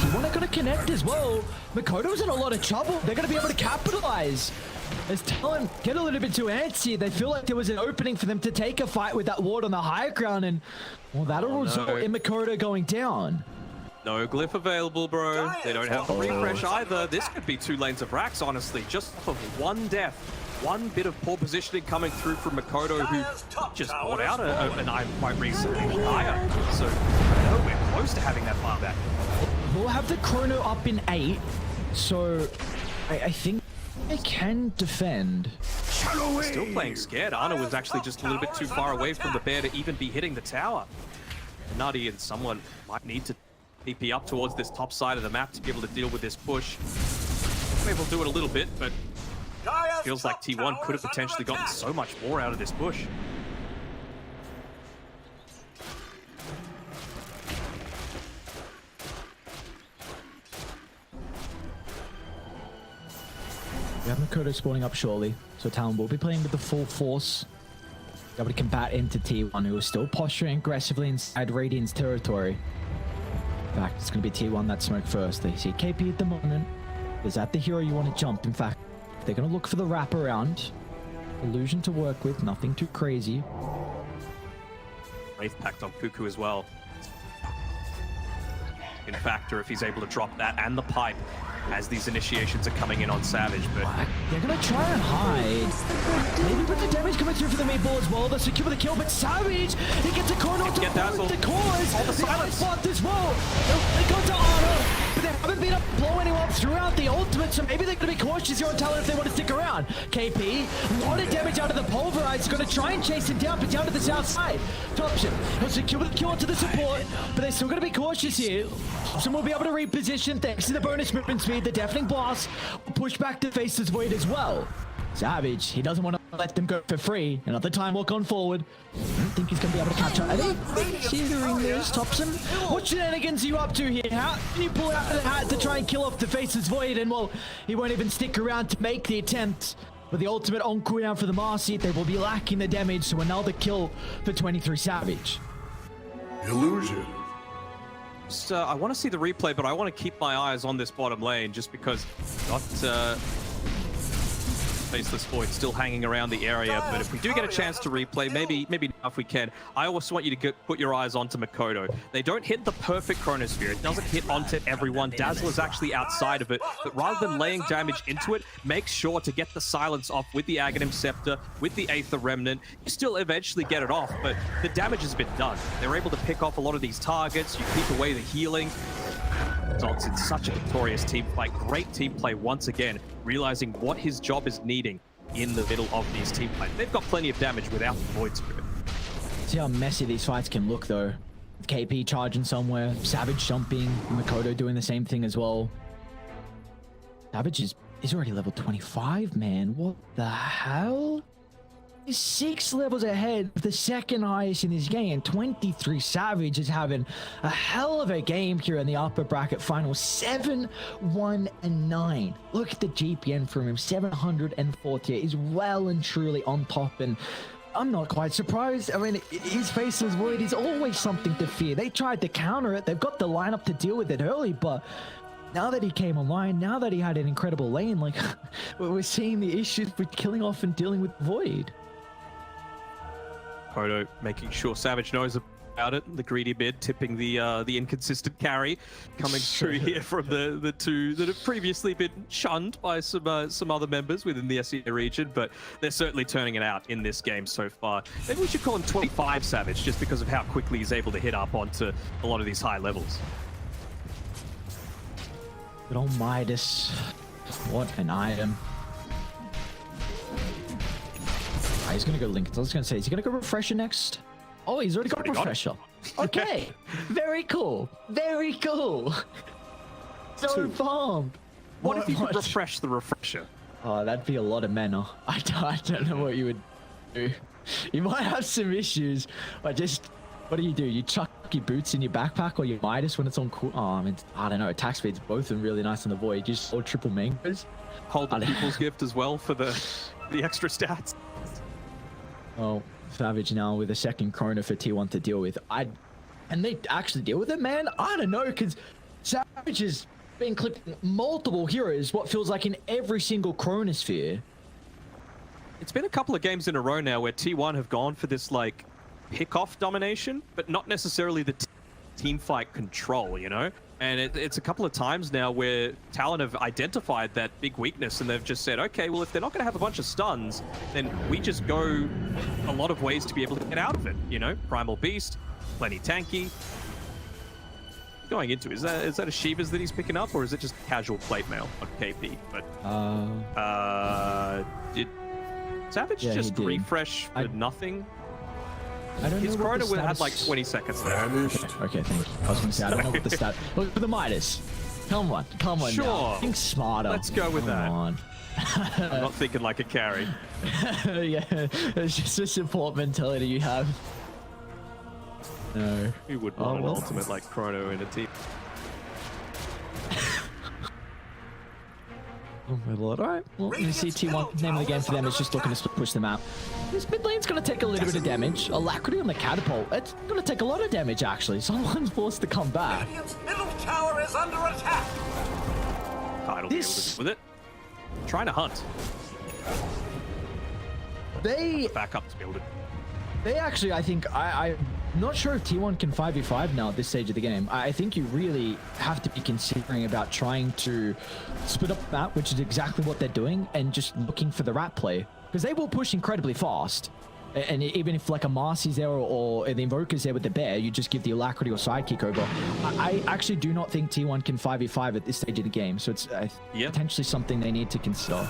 T1 are gonna connect as well. Makoto's in a lot of trouble. They're gonna be able to capitalize. As Talon get a little bit too antsy, they feel like there was an opening for them to take a fight with that ward on the higher ground, and well, that'll result in Makoto going down. No glyph available, bro. They don't have the refresh either. This could be 2 lanes of racks, honestly. Just off of 1 death. 1 bit of poor positioning coming through from Makoto, who just bought out an item quite recently with Aya. So, I know we're close to having that far back. We'll have the Chrono up in 8, so I think they can defend. Still playing scared. Ana was actually just a little bit too far away from the bear to even be hitting the tower. Nutty and someone might need to TP up towards this top side of the map to be able to deal with this push. Maybe we'll do it a little bit, but feels like T1 could have potentially gotten so much more out of this push. We have Makoto spawning up shortly, so Talon will be playing with the full force. Able to combat into T1, who is still posturing aggressively inside Radiant's territory. In fact, it's going to be T1 that smoke first. They see KP at the moment. Is that the hero you want to jump? In fact, they're going to look for the wraparound. Illusion to work with, nothing too crazy. Wraith Pact on Cuckoo as well. In factor if he's able to drop that and the pipe as these initiations are coming in on Savage, but they're gonna try and hide. Maybe with the damage coming through for the meatball as well. They're secure with the kill, but Savage, he gets a corner to get that the cause. All the silence spot as well. They got to honor, but they haven't been able to blow anyone up throughout the ultimate, so maybe they're gonna be cautious here on Talon if they want to stick around. KP, a lot of damage out of the pulverize, gonna try and chase him down, but down to the south side. Topship, he'll secure with the kill onto the support, but they're still gonna be cautious here. Some will be able to reposition thanks to the bonus movement speed. The deafening blast will push back to Faceless Void as well. Savage, he doesn't want to let them go for free. Another time walk on forward. I don't think he's going to be able to catch up. I think considering this, Thompson, what shenanigans are you up to here? How can you pull out the hat to try and kill off the Faceless Void? And well, he won't even stick around to make the attempt. With the ultimate on cooldown for the Marcy, they will be lacking the damage. So another kill for 23 Savage. Illusion. I want to see the replay, but I want to keep my eyes on this bottom lane just because not Faceless Void still hanging around the area. But if we do get a chance to replay, maybe now if we can, I also want you to put your eyes onto Makoto. They don't hit the perfect chronosphere. It doesn't hit onto everyone. Dazzle is actually outside of it, but rather than laying damage into it, make sure to get the silence off with the Aghanim Scepter, with the Aether Remnant. You still eventually get it off, but the damage has been done. They're able to pick off a lot of these targets. You keep away the healing. Results in such a victorious team fight. Great team play once again, realizing what his job is needing in the middle of these team fights. They've got plenty of damage without the Void Spirit. See how messy these fights can look though. KP charging somewhere, Savage jumping, Makoto doing the same thing as well. Savage is already level 25, man. What the hell? He's 6 levels ahead of the second highest in this game. 23 Savage is having a hell of a game here in the upper bracket final. 7-1-9. Look at the GPN from him. 740. He's well and truly on top, and I'm not quite surprised. I mean, his Faceless Void is always something to fear. They tried to counter it. They've got the lineup to deal with it early, but now that he came online, now that he had an incredible lane, like we're seeing the issues with killing off and dealing with Void. Kodo making sure Savage knows about it. The greedy mid tipping the inconsistent carry coming through here from the two that have previously been shunned by some other members within the SEA region, but they're certainly turning it out in this game so far. Maybe we should call him 25 Savage just because of how quickly he's able to hit up onto a lot of these high levels. Good old Midas. What an item. He's gonna go Link. I was gonna say, is he gonna go Refresher next? Oh, he's already got Refresher. Okay. Very cool. Very cool. So pumped. What if you could refresh the Refresher? Oh, that'd be a lot of mana. I don't know what you would do. You might have some issues, but just, what do? You chuck your boots in your backpack or your Midas when it's on cool? Oh, I mean, I don't know. Attack speeds both are really nice on the Void. You just hold triple mangoes. Hold the People's Gift as well for the extra stats. Oh, Savage now with a second Chrono for T1 to deal with. And they actually deal with it, man? I don't know, because Savage has been clipping multiple heroes, what feels like in every single Chronosphere. It's been a couple of games in a row now where T1 have gone for this, like, pick-off domination, but not necessarily the team fight control, you know? And it's a couple of times now where Talon have identified that big weakness and they've just said, okay, well, if they're not going to have a bunch of stuns, then we just go a lot of ways to be able to get out of it, you know? Primal Beast, plenty tanky. Going into, is that a Shiva's that he's picking up, or is it just casual plate mail on KP? But did Savage just refresh for nothing? I don't know. His Chrono had like 20 seconds left. Okay, thank you. I was going to say, I don't know what the stat. Look for the Midas. Come on sure. now. Think smarter. Let's go with that. On. I'm not thinking like a carry. Yeah, it's just a support mentality you have. No. Who would want an ultimate like Chrono in a team? Oh my lord. Alright, well, you see T1, name of the game for them is just looking to push them out. This mid lane's going to take a little bit of damage. Alacrity on the catapult. It's going to take a lot of damage, actually. Someone's forced to come back. Radiant's middle tower is under attack. Kite will be able to do with it. Trying to hunt. They Back up to be able to. They actually, I think, I'm not sure if T1 can 5v5 now at this stage of the game. I think you really have to be considering about trying to split up the map, which is exactly what they're doing, and just looking for the rat play. Because they will push incredibly fast. And even if like a Marcy's there or the Invoker's there with the bear, you just give the Alacrity or Sidekick over. I actually do not think T1 can 5v5 at this stage of the game. So it's potentially something they need to consider.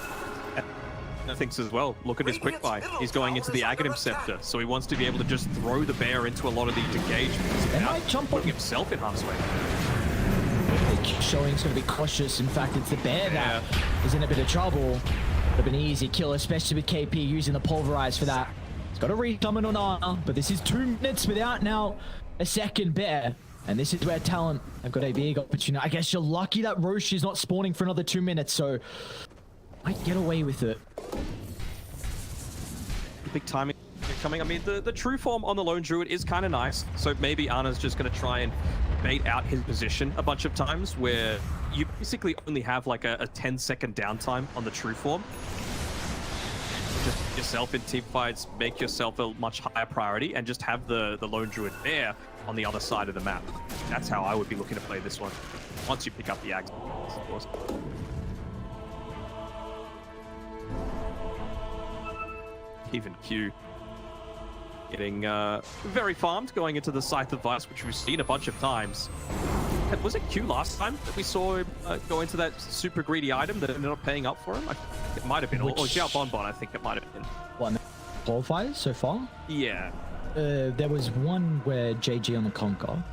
Thinks as well. Look at his quick buy. He's going into the Aghanim Scepter, so he wants to be able to just throw the bear into a lot of these engagements without putting himself in harm's way. Showing's going to be cautious. In fact, it's the bear that is in a bit of trouble. Would have been an easy kill, especially with KP using the Pulverize for that. He's got a re-summon on Ana, but this is 2 minutes without now a second bear. And this is where Talon have got a big opportunity. I guess you're lucky that Roche is not spawning for another 2 minutes, so might get away with it. Big timing coming. I mean, the true form on the Lone Druid is kind of nice. So maybe Ana's just going to try and bait out his position a bunch of times where you basically only have like a 10-second downtime on the true form. Just put yourself in team fights, make yourself a much higher priority, and just have the Lone Druid bear on the other side of the map. That's how I would be looking to play this one. Once you pick up the Ags, of course. Even Q getting very farmed going into the Scythe of Vice, which we've seen a bunch of times. Was it Q last time that we saw him go into that super greedy item that ended up paying up for him? I think it might have been. Or Xiao Bonbon, I think it might have been. What, qualifiers so far? Yeah. There was one where JG on the Conquer.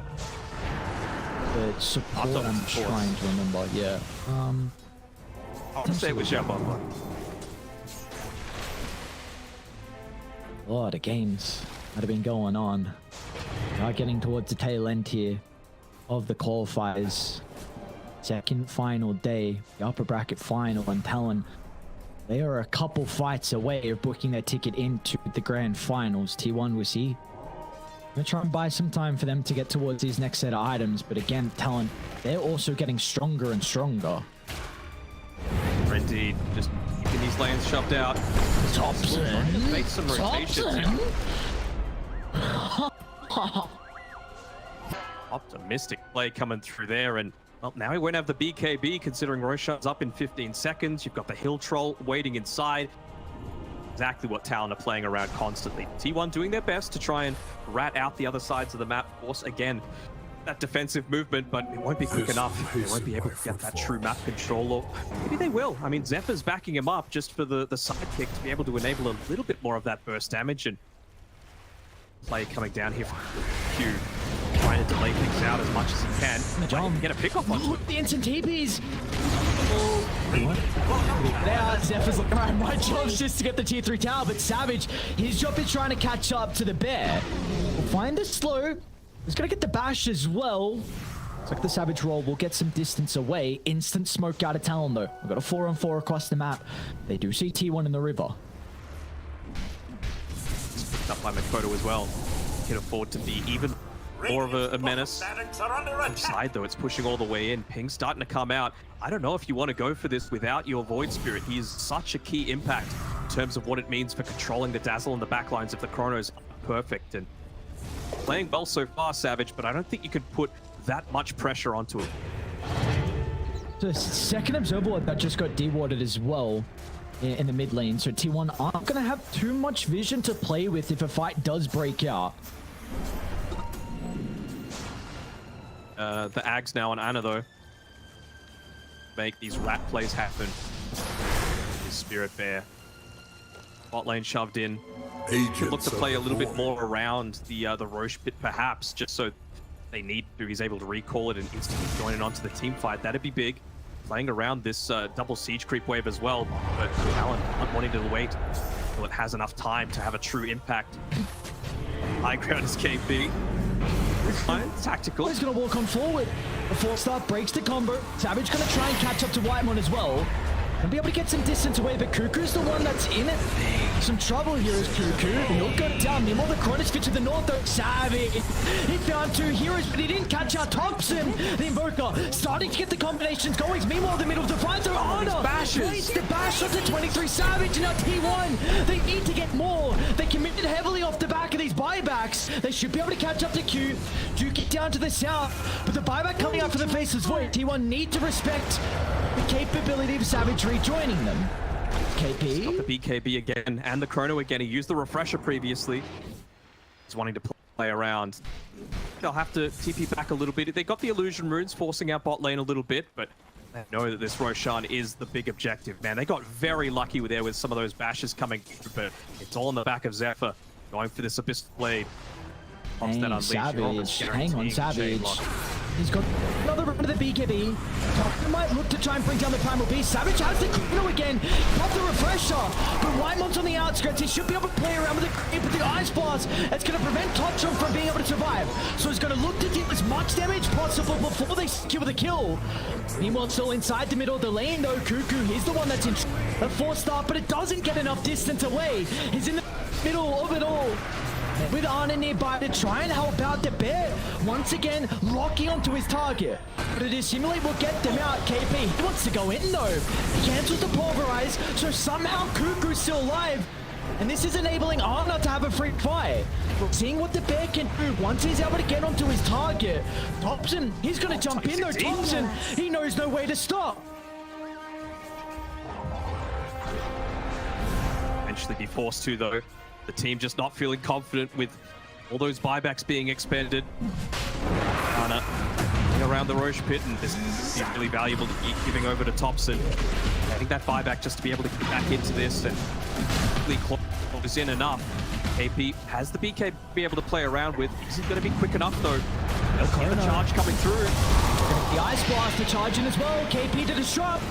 The support, I'm trying to remember. Yeah. I'll say it was Xiao Bonbon. A lot of games that have been going on. Now getting towards the tail end here of the qualifiers. Second final day, the upper bracket final, and Talon, they are a couple fights away of booking their ticket into the grand finals. T1 will see. I'm gonna try and buy some time for them to get towards these next set of items, but again, Talon, they're also getting stronger and stronger. Indeed, just keeping these lanes shoved out. Thompson! Make some rotations. Optimistic play coming through there, and well, now he won't have the BKB considering Roshan's up in 15 seconds. You've got the Hill Troll waiting inside. Exactly what Talon are playing around constantly. T1 doing their best to try and rat out the other sides of the map. Of course, again, that defensive movement, but it won't be quick enough. They won't be able to get that true map control, or maybe they will. I mean, Zephyr's backing him up just for the sidekick to be able to enable a little bit more of that burst damage, and play coming down here from Q, trying to delay things out as much as he can. John, get a pick off onto the instant TPs. Now Zephyr's like, alright, my job's just to get the tier 3 tower, but Savage, his job is trying to catch up to the bear. We'll find the slow. He's gonna get the bash as well. Looks like the Savage roll will get some distance away. Instant smoke out of Talon though. We've got a 4-on-4 across the map. They do see T1 in the river. It's picked up by Makoto as well. Can afford to be even more of a menace. Side though, it's pushing all the way in. Ping's starting to come out. I don't know if you want to go for this without your Void Spirit. He is such a key impact in terms of what it means for controlling the Dazzle and the backlines of the Chronos. Perfect, and playing well so far, Savage, but I don't think you could put that much pressure onto him. The second Observer that just got de-watered as well in the mid lane, so T1 aren't going to have too much vision to play with if a fight does break out. The Ags now on Ana though. Make these rat plays happen. His Spirit Bear. Bot lane shoved in. Could look to play a little bit more around the Roche pit perhaps, just so they need to. He's able to recall it and instantly join it onto the team fight. That'd be big. Playing around this double siege creep wave as well, but Talon not wanting to wait until it has enough time to have a true impact. High ground is KP. Tactical. He's gonna walk on forward. The 4-star breaks the combo. Savage gonna try and catch up to Whitemon as well. and be able to get some distance away, but Cuckoo's the one that's in it. Some trouble here is Cuckoo. He'll go down. Nemo the Cronus fit to the north though. Savage. He found 2 heroes, but he didn't catch out Thompson. The Invoker starting to get the combinations going. Meanwhile, the middle defines their honor. Bashes. The bash shot to 23 Savage. Now T1. They need to get more. They committed heavily off the back of these buybacks. They should be able to catch up to Q. Duke it down to the south. But the buyback coming out for the Faceless Void. T1 need to respect the capability of Savage rejoining them. KP. Got the BKB again and the Chrono again. He used the refresher previously. He's wanting to play around. They'll have to TP back a little bit. They got the illusion runes forcing out bot lane a little bit, but they know that this Roshan is the big objective, man. They got very lucky with some of those bashes coming, but it's all on the back of Zephyr going for this Abyss Blade. Hang Savage. Hang on, Savage. He's got another run to the BKB. He might look to try and bring down the Primal Beast. Savage has the Chrono again. Pop the refresher. But Whitemon's on the outskirts. He should be able to play around with the creep with the Ice Blast. It's going to prevent Totchum from being able to survive. So he's going to look to deal as much damage possible before they secure the kill. Meanwhile, still inside the middle of the lane though. Cuckoo, he's the one that's in a 4-star, but it doesn't get enough distance away. He's in the middle of it all. With Arna nearby to try and help out the bear. Once again, locking onto his target. But a dissimulate will get them out. KP, he wants to go in though. He cancels the pulverize, so somehow Cuckoo's still alive. And this is enabling Arna to have a free fight. Seeing what the bear can do once he's able to get onto his target. Thompson, he's going to jump in though. Thompson, he knows no way to stop. Eventually be forced to though. The team just not feeling confident with all those buybacks being expended. Anna around the Roche pit, and this is really valuable to keep giving over to Thompson. I think that buyback just to be able to get back into this and really close in enough. KP has the BK be able to play around with. Is he going to be quick enough though? They'll see the charge coming through. The Ice Blast to charge in as well. KP to disrupt.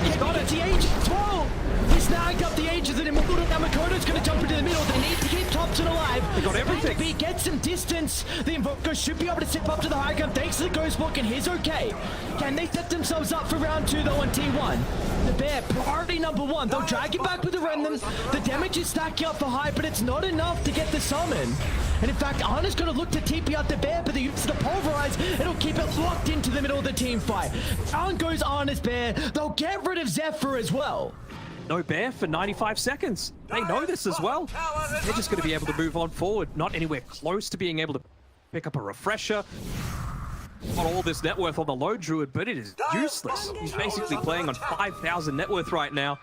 He's got it. The Aegis as well. He snagged up the Aegis and Immortal. Now Makoto's going to jump into the middle. They need to keep Thompson alive. They got everything. BKB gets some distance. The Invoker should be able to step up to the high ground thanks to the Ghost Book, and he's okay. Can they set themselves up for round 2 though on T1? The Bear, priority number 1. They'll drag it back with the Remnant. The damage is stacking up for high, but it's not enough to get the summon. And in fact, Arna's going to look to TP out the Bear, but the use of the Pulverize, it'll keep it locked into the middle of the team fight. Down goes Arna's Bear. They'll get rid of Zephyr as well. No Bear for 95 seconds. They know this as well. They're just going to be able to move on forward, not anywhere close to being able to pick up a refresher. Got all this net worth on the low druid, but it is useless. He's basically playing on 5,000 net worth right now.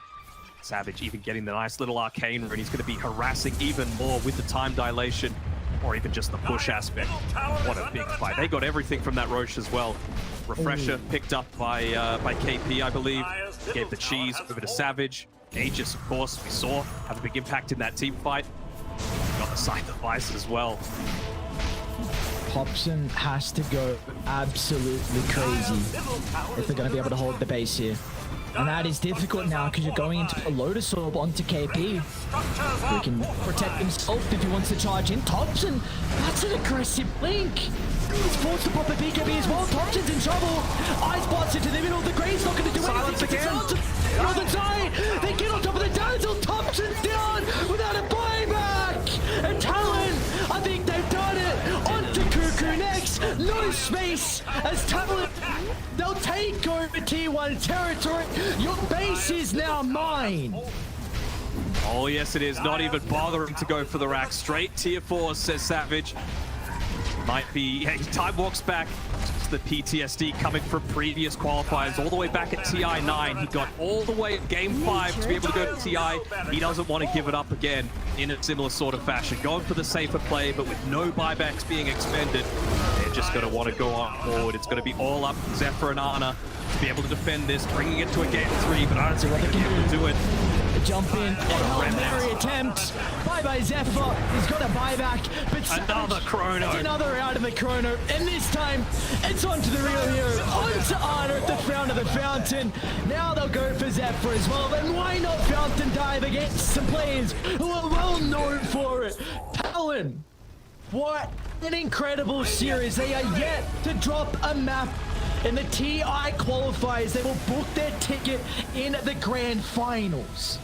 Savage even getting the nice little arcane rune. He's going to be harassing even more with the time dilation, or even just the push aspect. What a big fight. They got everything from that Roche as well. Refresher picked up by KP, I believe. Gave the cheese over to Savage. Aegis, of course, we saw have a big impact in that team fight. Got the side device as well. Hobson has to go absolutely crazy if they're going to be able to hold the base here. And that is difficult now because you're going into a Lotus Orb onto KP. He can protect himself if he wants to charge in. Thompson, that's an aggressive blink. He's forced to pop a BKB as well. Thompson's in trouble. Ice Blast into the middle. The Gray's not going to do Silence anything. again. On the side. They get on top of the Dazzle. Thompson's down without a buyback. And Talon, I think they've done it. Onto Cuckoo next. No space as Talon. They'll take over T1 territory. Your base is now mine. Oh, yes, it is. Not even bothering to go for the rack. Straight tier 4, says Savage. Might be, hey, time walks back to the PTSD coming from previous qualifiers all the way back at TI9. He got all the way at game 5 to be able to go to TI. He doesn't want to give it up again in a similar sort of fashion. Going for the safer play, but with no buybacks being expended, they're just going to want to go on forward. It's going to be all up Zephyr and Ana to be able to defend this, bringing it to a game 3, but I don't think they're going to be able to do it. Jump in, Hail Mary attempt. Bye-bye Zephyr, he's got a buyback, but another Chrono. Another out of the Chrono, and this time, it's onto the real hero, onto Ana at the front of the fountain. Now they'll go for Zephyr as well, and why not Fountain Dive against some players who are well known for it? Talon, what an incredible series. They are yet to drop a map in the TI qualifiers. They will book their ticket in the grand finals.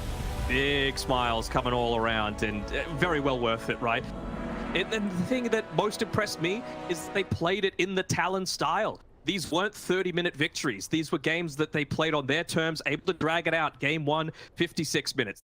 Big smiles coming all around, and very well worth it, right? And the thing that most impressed me is they played it in the Talon style. These weren't 30-minute victories. These were games that they played on their terms, able to drag it out. Game 1, 56 minutes.